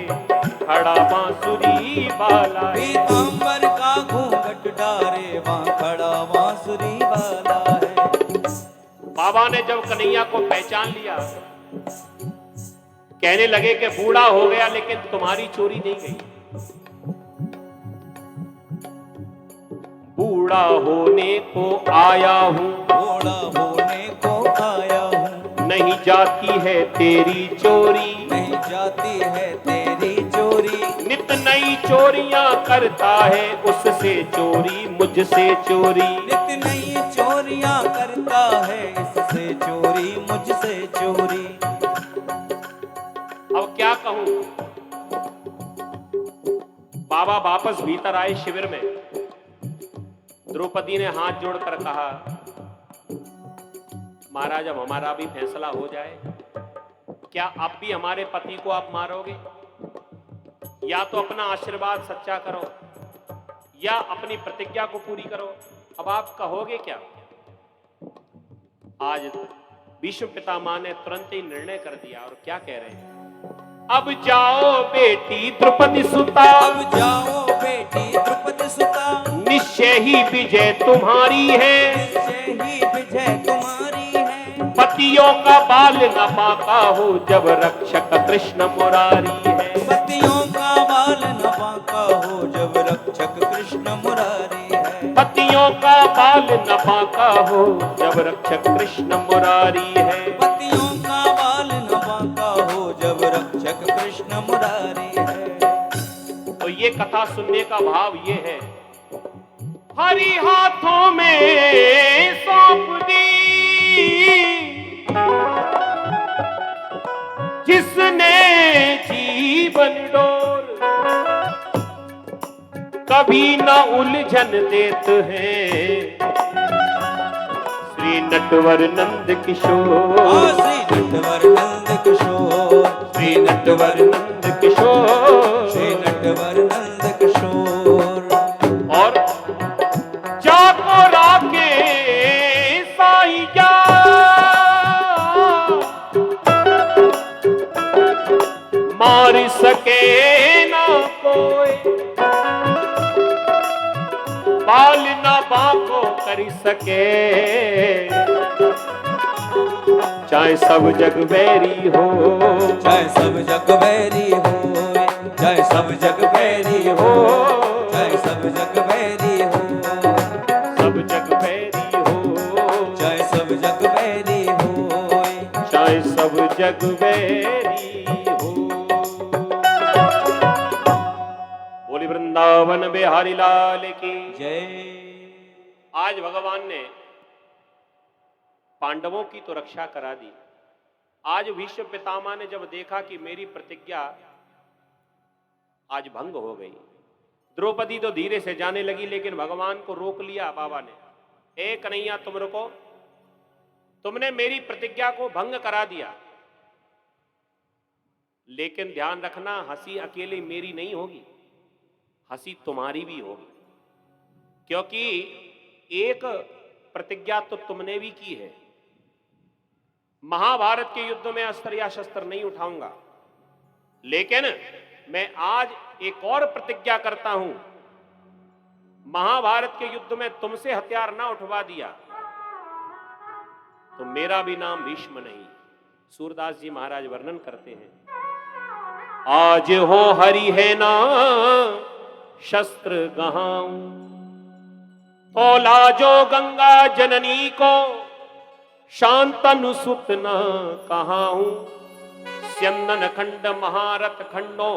खड़ा बांसुरी वाला है, पीतांबर का घूंघट डाले वहां खड़ा बांसुरी वाला है। बाबा ने जब कन्हैया को पहचान लिया, कहने लगे कि बूढ़ा हो गया लेकिन तुम्हारी चोरी नहीं गई। बूढ़ा होने को आया हूं, बूढ़ा होने को आया हूँ, नहीं जाती है तेरी चोरी, नहीं जाती है तेरी चोरी, नित नई चोरियां करता है उससे चोरी मुझसे चोरी। नित नई चोरियां करता है इससे चोरी मुझसे चोरी। अब क्या कहूं? बाबा वापस भीतर आए शिविर में। द्रौपदी ने हाथ जोड़कर कहा, महाराज अब हमारा भी फैसला हो जाए, क्या आप भी हमारे पति को आप मारोगे? या तो अपना आशीर्वाद सच्चा करो या अपनी प्रतिज्ञा को पूरी करो। अब आप कहोगे क्या? आज भीष्म पितामह ने तुरंत ही निर्णय कर दिया और क्या कह रहे हैं? अब जाओ बेटी द्रौपदी सुता, अब जाओ बेटी द्रौपदी सुता, निश्चय ही विजय तुम्हारी है, निश्चय ही विजय तुम्हारी है। पतियों का बाल न बांका हो जब रक्षक कृष्ण मुरारी है। पतियों का बाल न बांका हो जब रक्षक कृष्ण मुरारी है। पतियों का बाल न बांका हो जब रक्षक कृष्ण मुरारी है। पतियों का बाल न बांका हो जब रक्षक कृष्ण मुरारी है। तो ये कथा सुनने का भाव ये है, हरि हाथों में सौंप दी जिसने जीवन डोर, कभी न उलझन देते हैं श्री नटवर नंद किशोर। श्री नटवर नंद किशोर, श्री नटवर नंद किशोर, श्री नटवर नंद किशोर। और जाको राके साईया मार सके ना कोई, बाल ना बाको कर सके, चाहे सब जग बैरी हो, चाहे सब जग बैरी हो, चाहे सब जग बैरी हो, चाहे सब जग बैरी हो, सब जग बैरी हो, चाहे सब जग बैरी हो, चाहे सब जग बैरी हो। बोली वृंदावन बिहारी लाल की जय। आज भगवान ने पांडवों की तो रक्षा करा दी। आज भीष्म पितामह ने जब देखा कि मेरी प्रतिज्ञा आज भंग हो गई, द्रौपदी तो धीरे से जाने लगी, लेकिन भगवान को रोक लिया बाबा ने। ए कन्हैया तुम रुको, तुमने मेरी प्रतिज्ञा को भंग करा दिया, लेकिन ध्यान रखना हंसी अकेली मेरी नहीं होगी, हंसी तुम्हारी भी होगी, क्योंकि एक प्रतिज्ञा तो तुमने भी की है। महाभारत के युद्ध में अस्त्र या शस्त्र नहीं उठाऊंगा, लेकिन मैं आज एक और प्रतिज्ञा करता हूं, महाभारत के युद्ध में तुमसे हथियार ना उठवा दिया तो मेरा भी नाम भीष्म नहीं। सूरदास जी महाराज वर्णन करते हैं, आज हो हरि है ना शस्त्र गहाऊं, तो लाजो गंगा जननी को शांतनु सुत न कहाऊं, स्यंदन खंड महारथ खंडो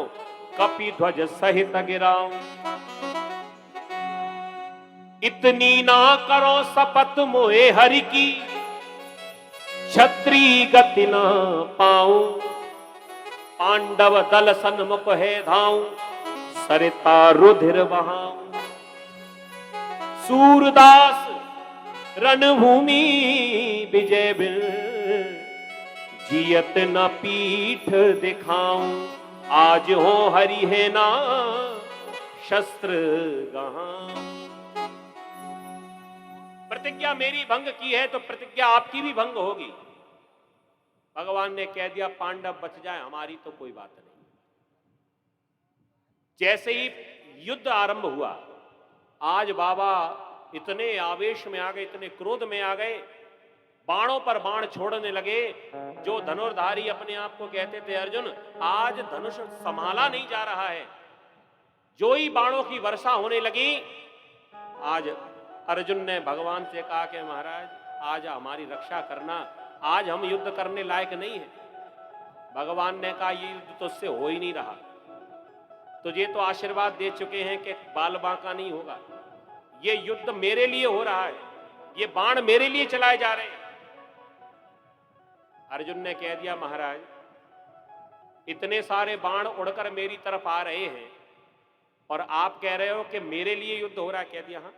कपि ध्वज सहित गिराऊं, इतनी ना करो शपथ मोहे हरि की, क्षत्रिय गति न पाऊं, पांडव दल सन्मुख है धाऊं, सरिता रुधिर बहाऊं, सूरदास रणभूमि विजय बिन जियत न पीठ दिखाऊं, आज हो हरि है ना शस्त्र गहाऊं। प्रतिज्ञा मेरी भंग की है तो प्रतिज्ञा आपकी भी भंग होगी। भगवान ने कह दिया पांडव बच जाए, हमारी तो कोई बात नहीं। जैसे ही युद्ध आरंभ हुआ, आज बाबा इतने आवेश में आ गए, इतने क्रोध में आ गए, बाणों पर बाण छोड़ने लगे। जो धनुर्धारी अपने आप को कहते थे अर्जुन, आज धनुष संभाला नहीं जा रहा है, जो ही बाणों की वर्षा होने लगी। आज अर्जुन ने भगवान से कहा कि महाराज आज हमारी रक्षा करना, आज हम युद्ध करने लायक नहीं है। भगवान ने कहा ये युद्ध तो उससे हो ही नहीं रहा, तुझे तो आशीर्वाद दे चुके हैं कि बाल बांका नहीं होगा, ये युद्ध मेरे लिए हो रहा है, ये बाण मेरे लिए चलाए जा रहे हैं। अर्जुन ने कह दिया महाराज इतने सारे बाण उड़कर मेरी तरफ आ रहे हैं और आप कह रहे हो कि मेरे लिए युद्ध हो रहा है। कह दिया हाँ,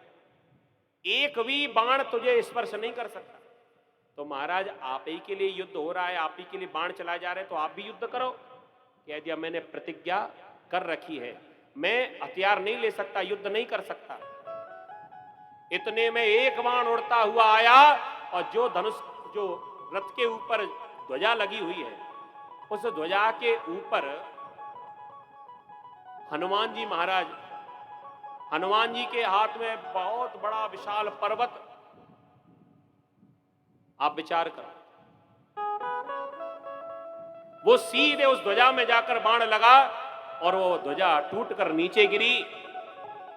एक भी बाण तुझे स्पर्श नहीं कर सकता। तो महाराज आप ही के लिए युद्ध हो रहा है, आप ही के लिए बाण चलाए जा रहे हैं, तो आप भी युद्ध करो। कह दिया मैंने प्रतिज्ञा कर रखी है, मैं हथियार नहीं ले सकता, युद्ध नहीं कर सकता। इतने में एक बाण उड़ता हुआ आया और जो धनुष, जो रथ के ऊपर ध्वजा लगी हुई है, उस ध्वजा के ऊपर हनुमान जी महाराज, हनुमान जी के हाथ में बहुत बड़ा विशाल पर्वत, आप विचार करो, वो सीधे उस ध्वजा में जाकर बाण लगा और वो ध्वजा टूटकर नीचे गिरी।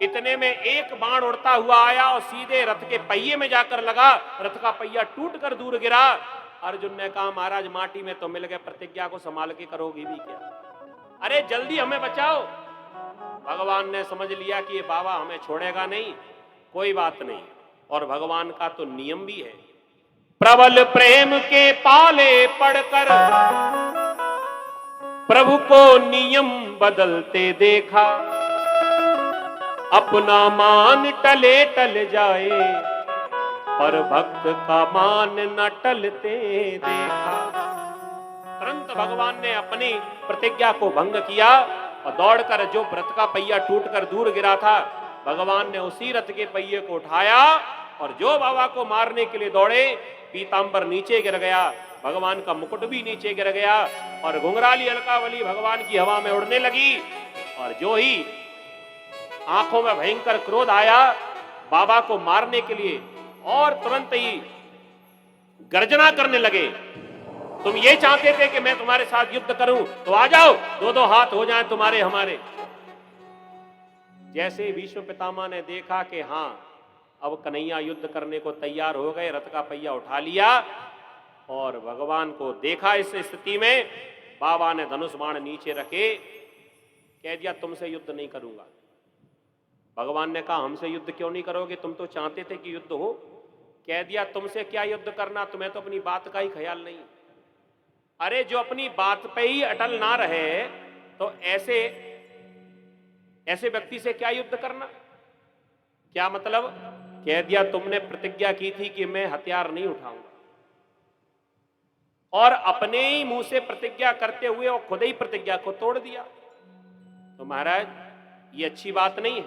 इतने में एक बाण उड़ता हुआ आया और सीधे रथ के पहिए में जाकर लगा, रथ का पहिया टूटकर दूर गिरा। अर्जुन ने कहा महाराज माटी में तो मिल गए, प्रतिज्ञा को संभाल के करोगी भी क्या? अरे जल्दी हमें बचाओ। भगवान ने समझ लिया कि ये बाबा हमें छोड़ेगा नहीं, कोई बात नहीं। और भगवान का तो नियम भी है, प्रबल प्रेम के पाले पड़कर प्रभु को नियम बदलते देखा, अपना मान टले टल जाए पर भक्त का मान न टलते देखा। तुरंत भगवान ने अपनी प्रतिज्ञा को भंग किया और दौड़कर जो रथ का पहिया टूटकर दूर गिरा था, भगवान ने उसी रथ के पहिए को उठाया और जो बाबा को मारने के लिए दौड़े, पीतांबर नीचे गिर गया, भगवान का मुकुट भी नीचे गिर गया और घुंघराली अलकावली भगवान की हवा में उड़ने लगी। और जो ही आंखों में भयंकर क्रोध आया बाबा को मारने के लिए, और तुरंत ही गर्जना करने लगे, तुम ये चाहते थे कि मैं तुम्हारे साथ युद्ध करूं, तो आ जाओ, दो दो हाथ हो जाएं तुम्हारे हमारे। जैसे भीष्म पितामह ने देखा कि हां अब कन्हैया युद्ध करने को तैयार हो गए, रथ का पहिया उठा लिया और भगवान को देखा इस स्थिति में, बाबा ने धनुष बाण नीचे रखे, कह दिया तुमसे युद्ध नहीं करूंगा। भगवान ने कहा हमसे युद्ध क्यों नहीं करोगे, तुम तो चाहते थे कि युद्ध हो। कह दिया तुमसे क्या युद्ध करना, तुम्हें तो अपनी बात का ही ख्याल नहीं। अरे जो अपनी बात पे ही अटल ना रहे तो ऐसे व्यक्ति से क्या युद्ध करना, क्या मतलब? कह दिया तुमने प्रतिज्ञा की थी कि मैं हथियार नहीं उठाऊंगा, और अपने ही मुंह से प्रतिज्ञा करते हुए और खुद ही प्रतिज्ञा को तोड़ दिया। तो महाराज ये अच्छी बात नहीं है।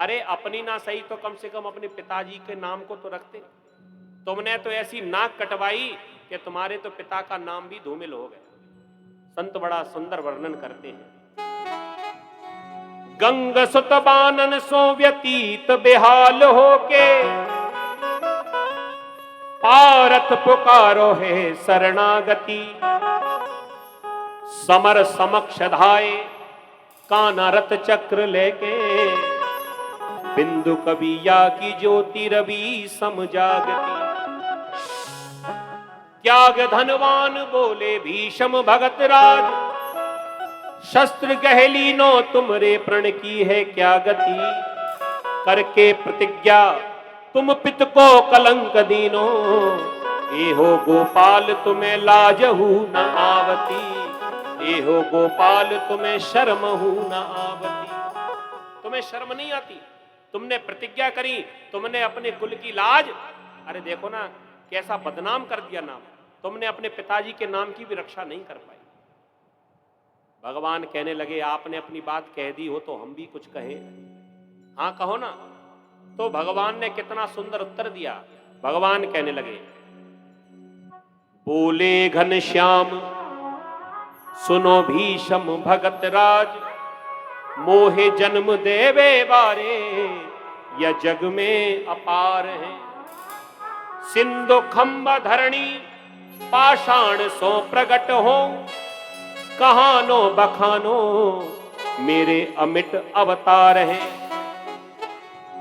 अरे अपनी ना सही तो कम से कम अपने पिताजी के नाम को तो रखते। तुमने तो ऐसी नाक कटवाई कि तुम्हारे तो पिता का नाम भी धूमिल हो गया। संत बड़ा सुंदर वर्णन करते हैं, गंग सुत बानन सो व्यतीत बेहाल होके, पारथ पुकारो है शरणागति, समर समक्ष धाये काना रथ चक्र लेके, बिंदु कबिया की ज्योति रवि समजागती। त्याग धनवान बोले भीषम भगत राज, शस्त्र गहली नो तुमरे प्रण की है क्या गति, करके प्रतिज्ञा तुम पित को कलंक दीनो, ए हो गोपाल तुम्हें लाजहू न आवती, ए हो गोपाल तुम्हें शर्म हूं न आवती। तुम्हें शर्म नहीं आती, तुमने प्रतिज्ञा करी, तुमने अपने कुल की लाज, अरे देखो ना कैसा बदनाम कर दिया नाम, तुमने अपने पिताजी के नाम की भी रक्षा नहीं कर पाई। भगवान कहने लगे आपने अपनी बात कह दी हो तो हम भी कुछ कहें, हाँ कहो ना। तो भगवान ने कितना सुंदर उत्तर दिया। भगवान कहने लगे, बोले घनश्याम सुनो भीषम भगत राज, मोहे जन्म देवे बारे यह जग में अपार है, सिंधु खंब धरणी पाषाण सो प्रगट हो, कहानो बखानो मेरे अमिट अवतार हैं,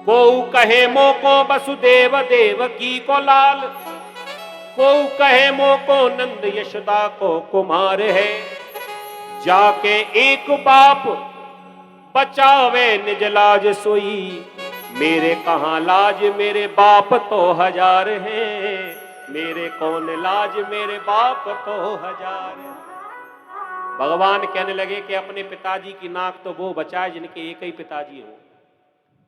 को कहे मोको वसुदेव देवकी को लाल, को कहे मोको नंद यशोदा को कुमार है, जाके एक बाप बचावे निज लाज सोई, मेरे कहां लाज मेरे बाप तो हजार हैं, मेरे कौन लाज मेरे बाप तो हजार हैं। भगवान कहने लगे कि अपने पिताजी की नाक तो वो बचाए जिनके एक ही पिताजी हो,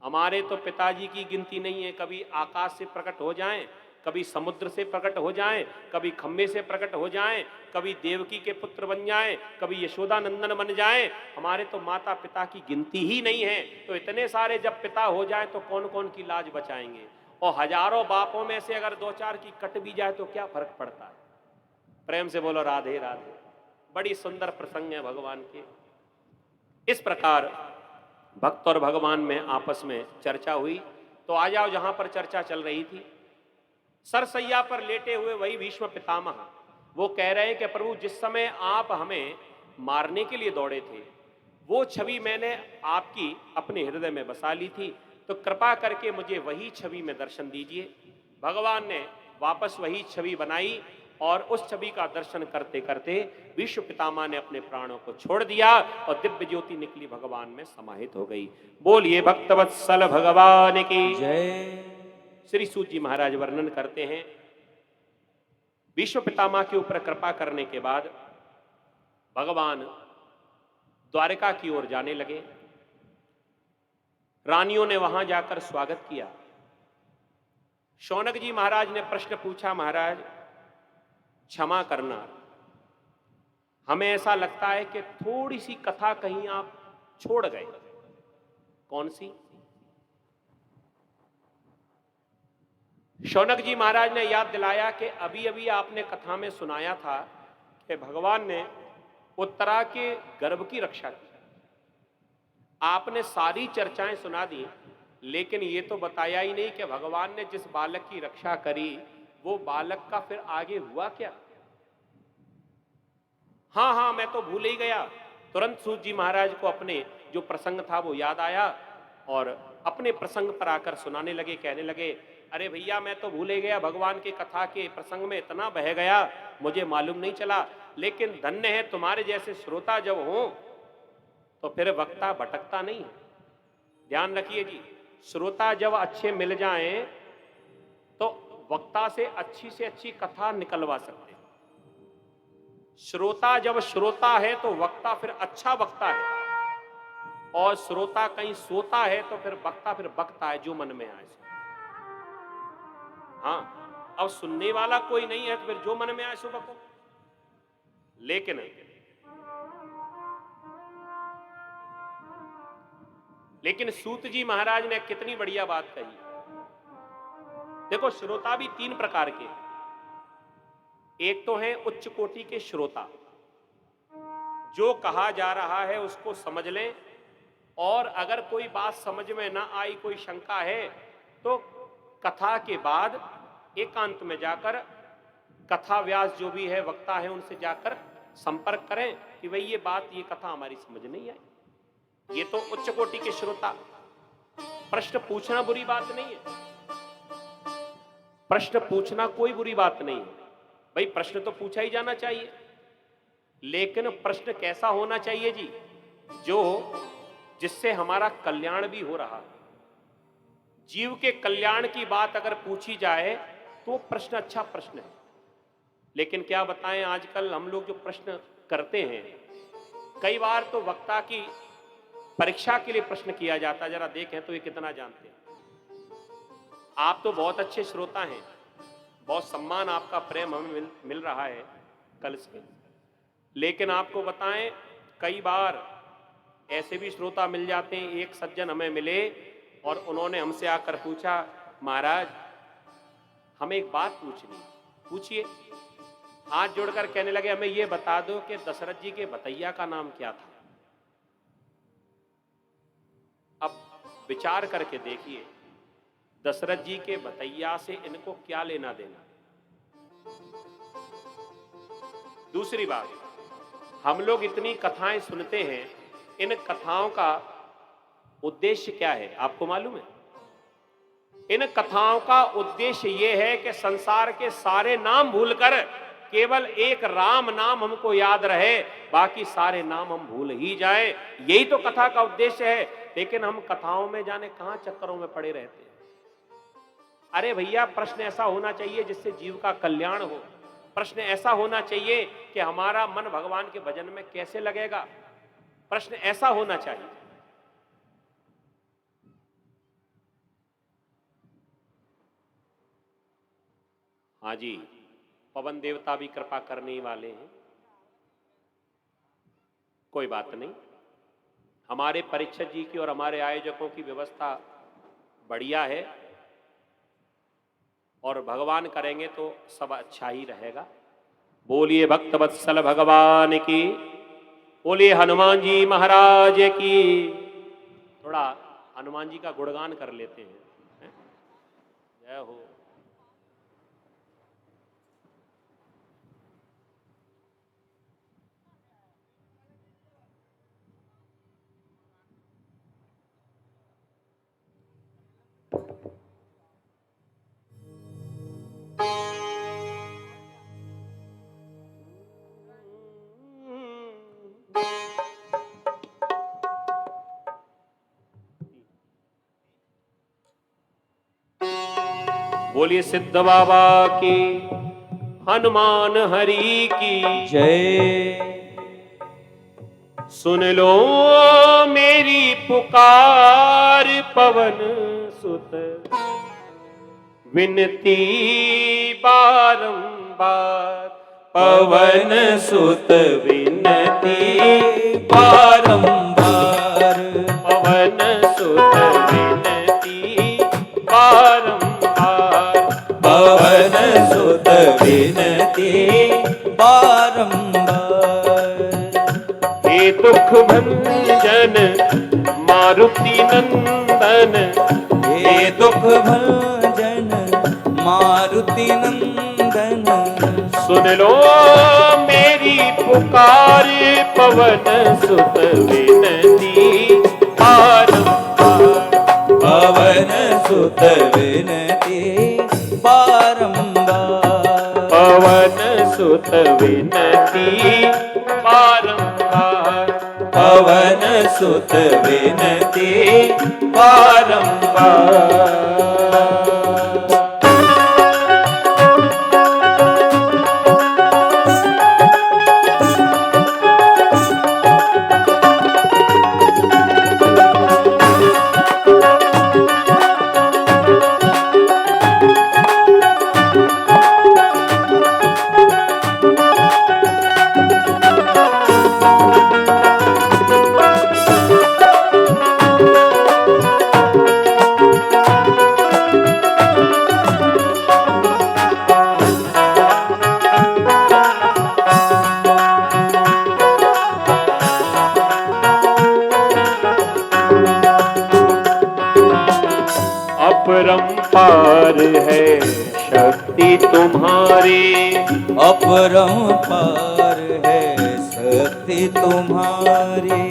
हमारे तो पिताजी की गिनती नहीं है, कभी आकाश से प्रकट हो जाएं कभी समुद्र से प्रकट हो जाएं, कभी खम्भे से प्रकट हो जाएं, कभी देवकी के पुत्र बन जाएं, कभी यशोदा नंदन बन जाएं। हमारे तो माता पिता की गिनती ही नहीं है। तो इतने सारे जब पिता हो जाएं तो कौन कौन की लाज बचाएंगे। और हजारों बापों में से अगर दो चार की कट भी जाए तो क्या फर्क पड़ता है। प्रेम से बोलो राधे राधे। बड़ी सुंदर प्रसंग है भगवान के। इस प्रकार भक्त और भगवान में आपस में चर्चा हुई। तो आ जाओ जहां पर चर्चा चल रही थी। सरसैया पर लेटे हुए वही भीष्म पितामह वो कह रहे हैं कि प्रभु जिस समय आप हमें मारने के लिए दौड़े थे वो छवि मैंने आपकी अपने हृदय में बसा ली थी, तो कृपा करके मुझे वही छवि में दर्शन दीजिए। भगवान ने वापस वही छवि बनाई और उस छवि का दर्शन करते करते विश्व पितामह ने अपने प्राणों को छोड़ दिया और दिव्य ज्योति निकली भगवान में समाहित हो गई। बोलिए भक्तवत्सल भगवान की जय। श्री सूत जी महाराज वर्णन करते हैं विश्व पितामह के ऊपर कृपा करने के बाद भगवान द्वारिका की ओर जाने लगे। रानियों ने वहां जाकर स्वागत किया। शौनक जी महाराज ने प्रश्न पूछा, महाराज क्षमा करना, हमें ऐसा लगता है कि थोड़ी सी कथा कहीं आप छोड़ गए। कौन सी? शौनक जी महाराज ने याद दिलाया कि अभी अभी आपने कथा में सुनाया था कि भगवान ने उत्तरा के गर्भ की रक्षा की। आपने सारी चर्चाएं सुना दी, लेकिन ये तो बताया ही नहीं कि भगवान ने जिस बालक की रक्षा करी वो बालक का फिर आगे हुआ क्या। हाँ हाँ, मैं तो भूल ही गया। तुरंत सूत जी महाराज को अपने जो प्रसंग था वो याद आया और अपने प्रसंग पर आकर सुनाने लगे। कहने लगे, अरे भैया मैं तो भूल ही गया, भगवान की कथा के प्रसंग में इतना बह गया मुझे मालूम नहीं चला। लेकिन धन्य है तुम्हारे जैसे श्रोता जब हो तो फिर वक्ता भटकता नहीं है। ध्यान रखिए जी, श्रोता जब अच्छे मिल जाएं तो वक्ता से अच्छी कथा निकलवा सकते हैं। श्रोता जब श्रोता है तो वक्ता फिर अच्छा वक्ता है, और श्रोता कहीं सोता है तो फिर वक्ता फिर बकता है जो मन में आए। हाँ, अब सुनने वाला कोई नहीं है तो फिर जो मन में आए सो बको। लेकिन सूत जी महाराज ने कितनी बढ़िया बात कही। देखो, श्रोता भी तीन प्रकार के। एक तो है उच्च कोटि के श्रोता, जो कहा जा रहा है उसको समझ लें, और अगर कोई बात समझ में ना आई, कोई शंका है, तो कथा के बाद एकांत में जाकर कथा व्यास जो भी है वक्ता है उनसे जाकर संपर्क करें कि भाई ये बात, ये कथा हमारी समझ नहीं आई। ये तो उच्च कोटि के श्रोता। प्रश्न पूछना बुरी बात नहीं है, प्रश्न पूछना कोई बुरी बात नहीं है। भाई प्रश्न तो पूछा ही जाना चाहिए, लेकिन प्रश्न कैसा होना चाहिए जी, जो जिससे हमारा कल्याण भी हो रहा। जीव के कल्याण की बात अगर पूछी जाए तो प्रश्न अच्छा प्रश्न है। लेकिन क्या बताएं, आजकल हम लोग जो प्रश्न करते हैं, कई बार तो वक्ता की परीक्षा के लिए प्रश्न किया जाता है, जरा देखें तो ये कितना जानते हैं। आप तो बहुत अच्छे श्रोता हैं, बहुत सम्मान आपका, प्रेम हमें मिल रहा है कल से, लेकिन आपको बताएं कई बार ऐसे भी श्रोता मिल जाते हैं। एक सज्जन हमें मिले और उन्होंने हमसे आकर पूछा, महाराज हमें एक बात पूछनी। पूछिए। हाथ जोड़कर कहने लगे, हमें यह बता दो कि दशरथ जी के भतैया का नाम क्या था। अब विचार करके देखिए, दशरथ जी के भतैया से इनको क्या लेना देना। दूसरी बात, हम लोग इतनी कथाएं सुनते हैं, इन कथाओं का उद्देश्य क्या है आपको मालूम है? इन कथाओं का उद्देश्य यह है कि संसार के सारे नाम भूलकर केवल एक राम नाम हमको याद रहे, बाकी सारे नाम हम भूल ही जाएं। यही तो कथा का उद्देश्य है। लेकिन हम कथाओं में जाने कहां चक्करों में पड़े रहते हैं। अरे भैया, प्रश्न ऐसा होना चाहिए जिससे जीव का कल्याण हो। प्रश्न ऐसा होना चाहिए कि हमारा मन भगवान के भजन में कैसे लगेगा। प्रश्न ऐसा होना चाहिए। हाँ जी, पवन देवता भी कृपा करने वाले हैं। कोई बात नहीं, हमारे परीक्षक जी की और हमारे आयोजकों की व्यवस्था बढ़िया है और भगवान करेंगे तो सब अच्छा ही रहेगा। बोलिए भक्त वत्सल भगवान की, बोलिए हनुमान जी महाराज की। थोड़ा हनुमान जी का गुणगान कर लेते हैं, हैं? जय हो। बोलिए सिद्ध बाबा की, हनुमान हरि की जय। सुन लो मेरी पुकार पवन सुत, विनती बारंबार। पवन सुत विनती बारंबार, पवन सुत विनती बारंबार। पवन सुत विनती बारंबार। हे दुख भंजन मारुति नंदन, हे दुख भंजन मारुति नंदन। सुन लो मेरी पुकार पवन सुत विनती बारंबार। पवन सुत विनती बारंबार। पवन सुत विनती बारंबार। पवन सुत विनती बारंबार। अपरंपार है शक्ति तुम्हारी, अपरंपार है शक्ति तुम्हारी।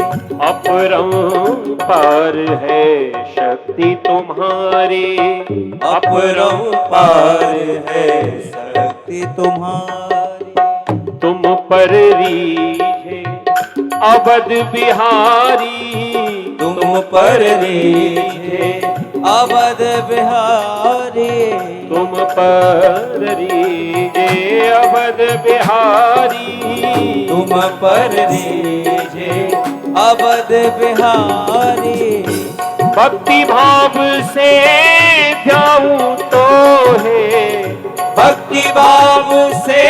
अपरंपार है शक्ति तुम्हारी। अपरंपार है शक्ति तुम्हारी। तुम पर रीझे अवध बिहारी, तुम पर रीझे अवध बिहारी। तुम पर रीझे अवध बिहारी। तुम पर रीझे अवध बिहारी। भक्ति भाव से ध्याऊं तो है, भक्ति भाव से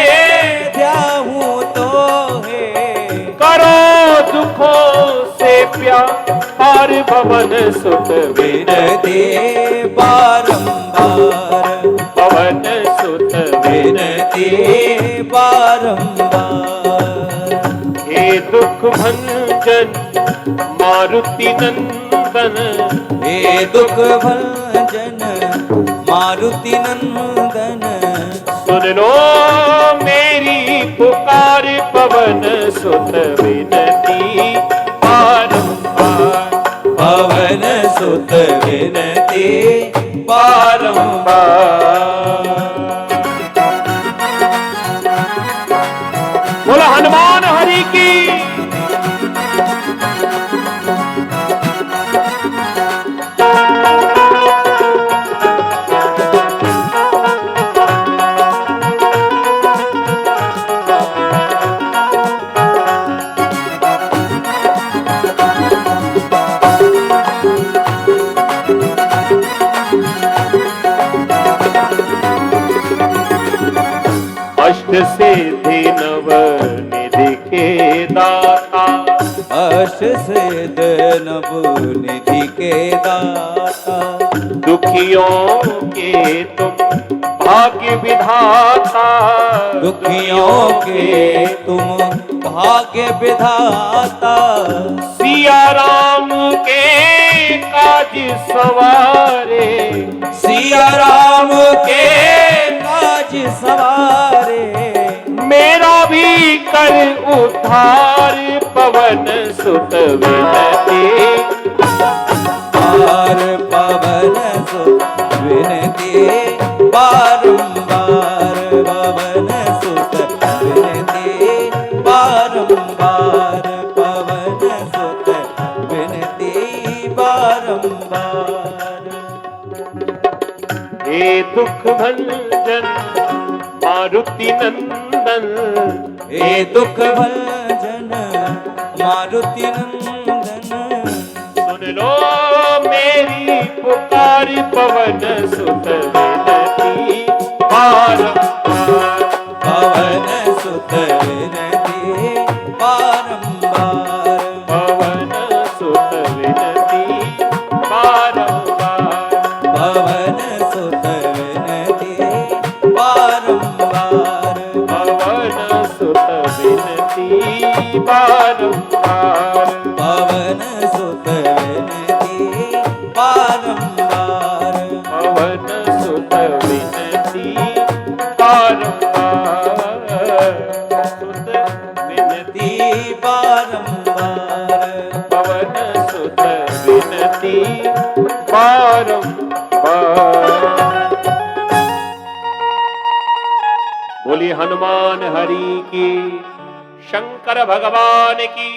ध्याऊं तो है। करो दुखों से प्यार पवन सुत विनती बारंबार। पवन सुत विनती बारंबार। हे दुख भंजन मारुति नंदन, हे दुख भंजन मारुति नंदन। सुन लो मेरी पुकार पवन सुत विनती बारंबार। पवन सुत विनती बारंबार। बोला हनुमान हरि की। सिद्धि नव निधि के दाता, अष्ट सिद्धि नव निधि के दाता, दुखियों के तुम भाग्य विधाता, दुखियों के तुम भाग्य विधाता, सिया राम के काज सवारे, सिया राम के काज सवारे, मेरा भी कर उद्धार पवन सुत विनती, बार पवन सुत विनती, बारंबार पवन सुत विनती, बारंबार पवन सुत विनती, बारंबार। हे दुख भंजन मारुति नंदन, हे दुख भंजन मारुति नंदन, सुन लो मेरी पुकार पवन सुत विनती, बारंबार पवन सुत विनती, बारंबार पवन सुत विनती, बारंबार पवन सुत विनती, बारंबार पवन सुत विनती, बारंबार पवन सुत विनती, बारंबार पवन सुत विनती, बारंबार सुत विनती, बारंबार पवन सुत विनती, बारंबार। बोली हनुमान हरि की, शंकर भगवान की,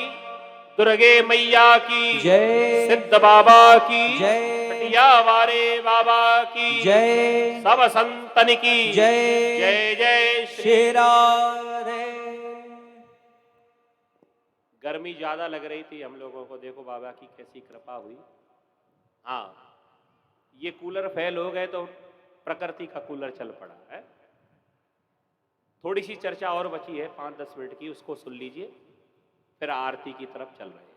दुर्गे मैया की जय, सिद्ध बाबा की जय, कटिया वारे बाबा की जय, सब संतन की जय, जय जय श्री। श्री राम। गर्मी ज्यादा लग रही थी हम लोगों को, देखो बाबा की कैसी कृपा हुई। हाँ, ये कूलर फेल हो गए तो प्रकृति का कूलर चल पड़ा है। थोड़ी सी चर्चा और बची है 5-10 मिनट की, उसको सुन लीजिए, फिर आरती की तरफ चल रहे हैं।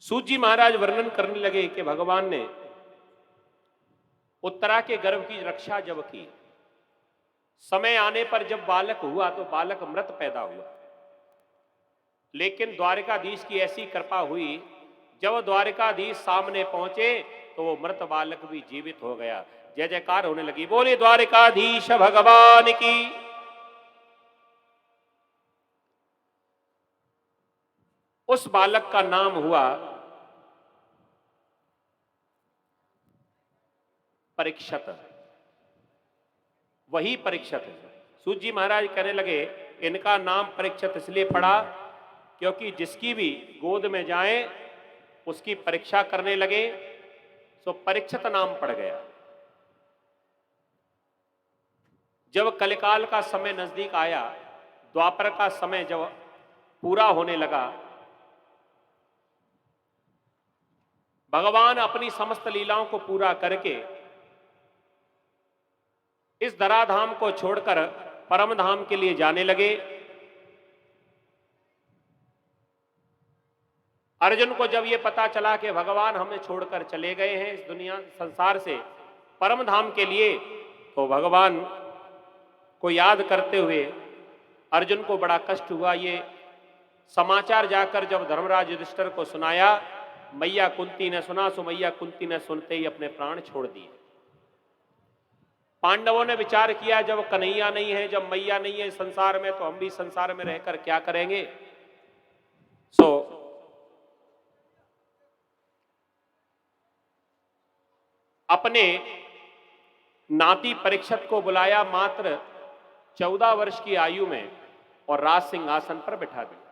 सूत जी महाराज वर्णन करने लगे कि भगवान ने उत्तरा के गर्भ की रक्षा जब की, समय आने पर जब बालक हुआ तो बालक मृत पैदा हुआ, लेकिन द्वारिकाधीश की ऐसी कृपा हुई, जब द्वारिकाधीश सामने पहुंचे तो वो मृत बालक भी जीवित हो गया। जय जयकार होने लगी। बोले द्वारिकाधीश भगवान की। उस बालक का नाम हुआ परीक्षित। वही परीक्षित है। सूत जी महाराज कहने लगे इनका नाम परीक्षित इसलिए पड़ा क्योंकि जिसकी भी गोद में जाए उसकी परीक्षा करने लगे, सो परीक्षित नाम पड़ गया। जब कलिकाल का समय नजदीक आया, द्वापर का समय जब पूरा होने लगा, भगवान अपनी समस्त लीलाओं को पूरा करके इस धराधाम को छोड़कर परम धाम के लिए जाने लगे। अर्जुन को जब यह पता चला कि भगवान हमें छोड़कर चले गए हैं इस दुनिया संसार से परम धाम के लिए, तो भगवान को याद करते हुए अर्जुन को बड़ा कष्ट हुआ। ये समाचार जाकर जब धर्मराज युधिष्ठिर को सुनाया, मैया कुंती ने सुना, सो मैया कुंती ने सुनते ही अपने प्राण छोड़ दिए। पांडवों ने विचार किया जब कन्हैया नहीं है, जब मैया नहीं है संसार में, तो हम भी संसार में रहकर क्या करेंगे। सो अपने नाती परीक्षित को बुलाया मात्र 14 वर्ष की आयु में और राज सिंहासन पर बिठा दिया।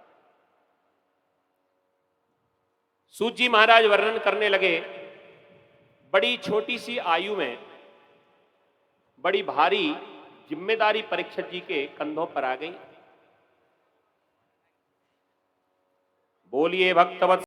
सूत जी महाराज वर्णन करने लगे बड़ी छोटी सी आयु में बड़ी भारी जिम्मेदारी परीक्षित जी के कंधों पर आ गई। बोलिए भक्तवत्सल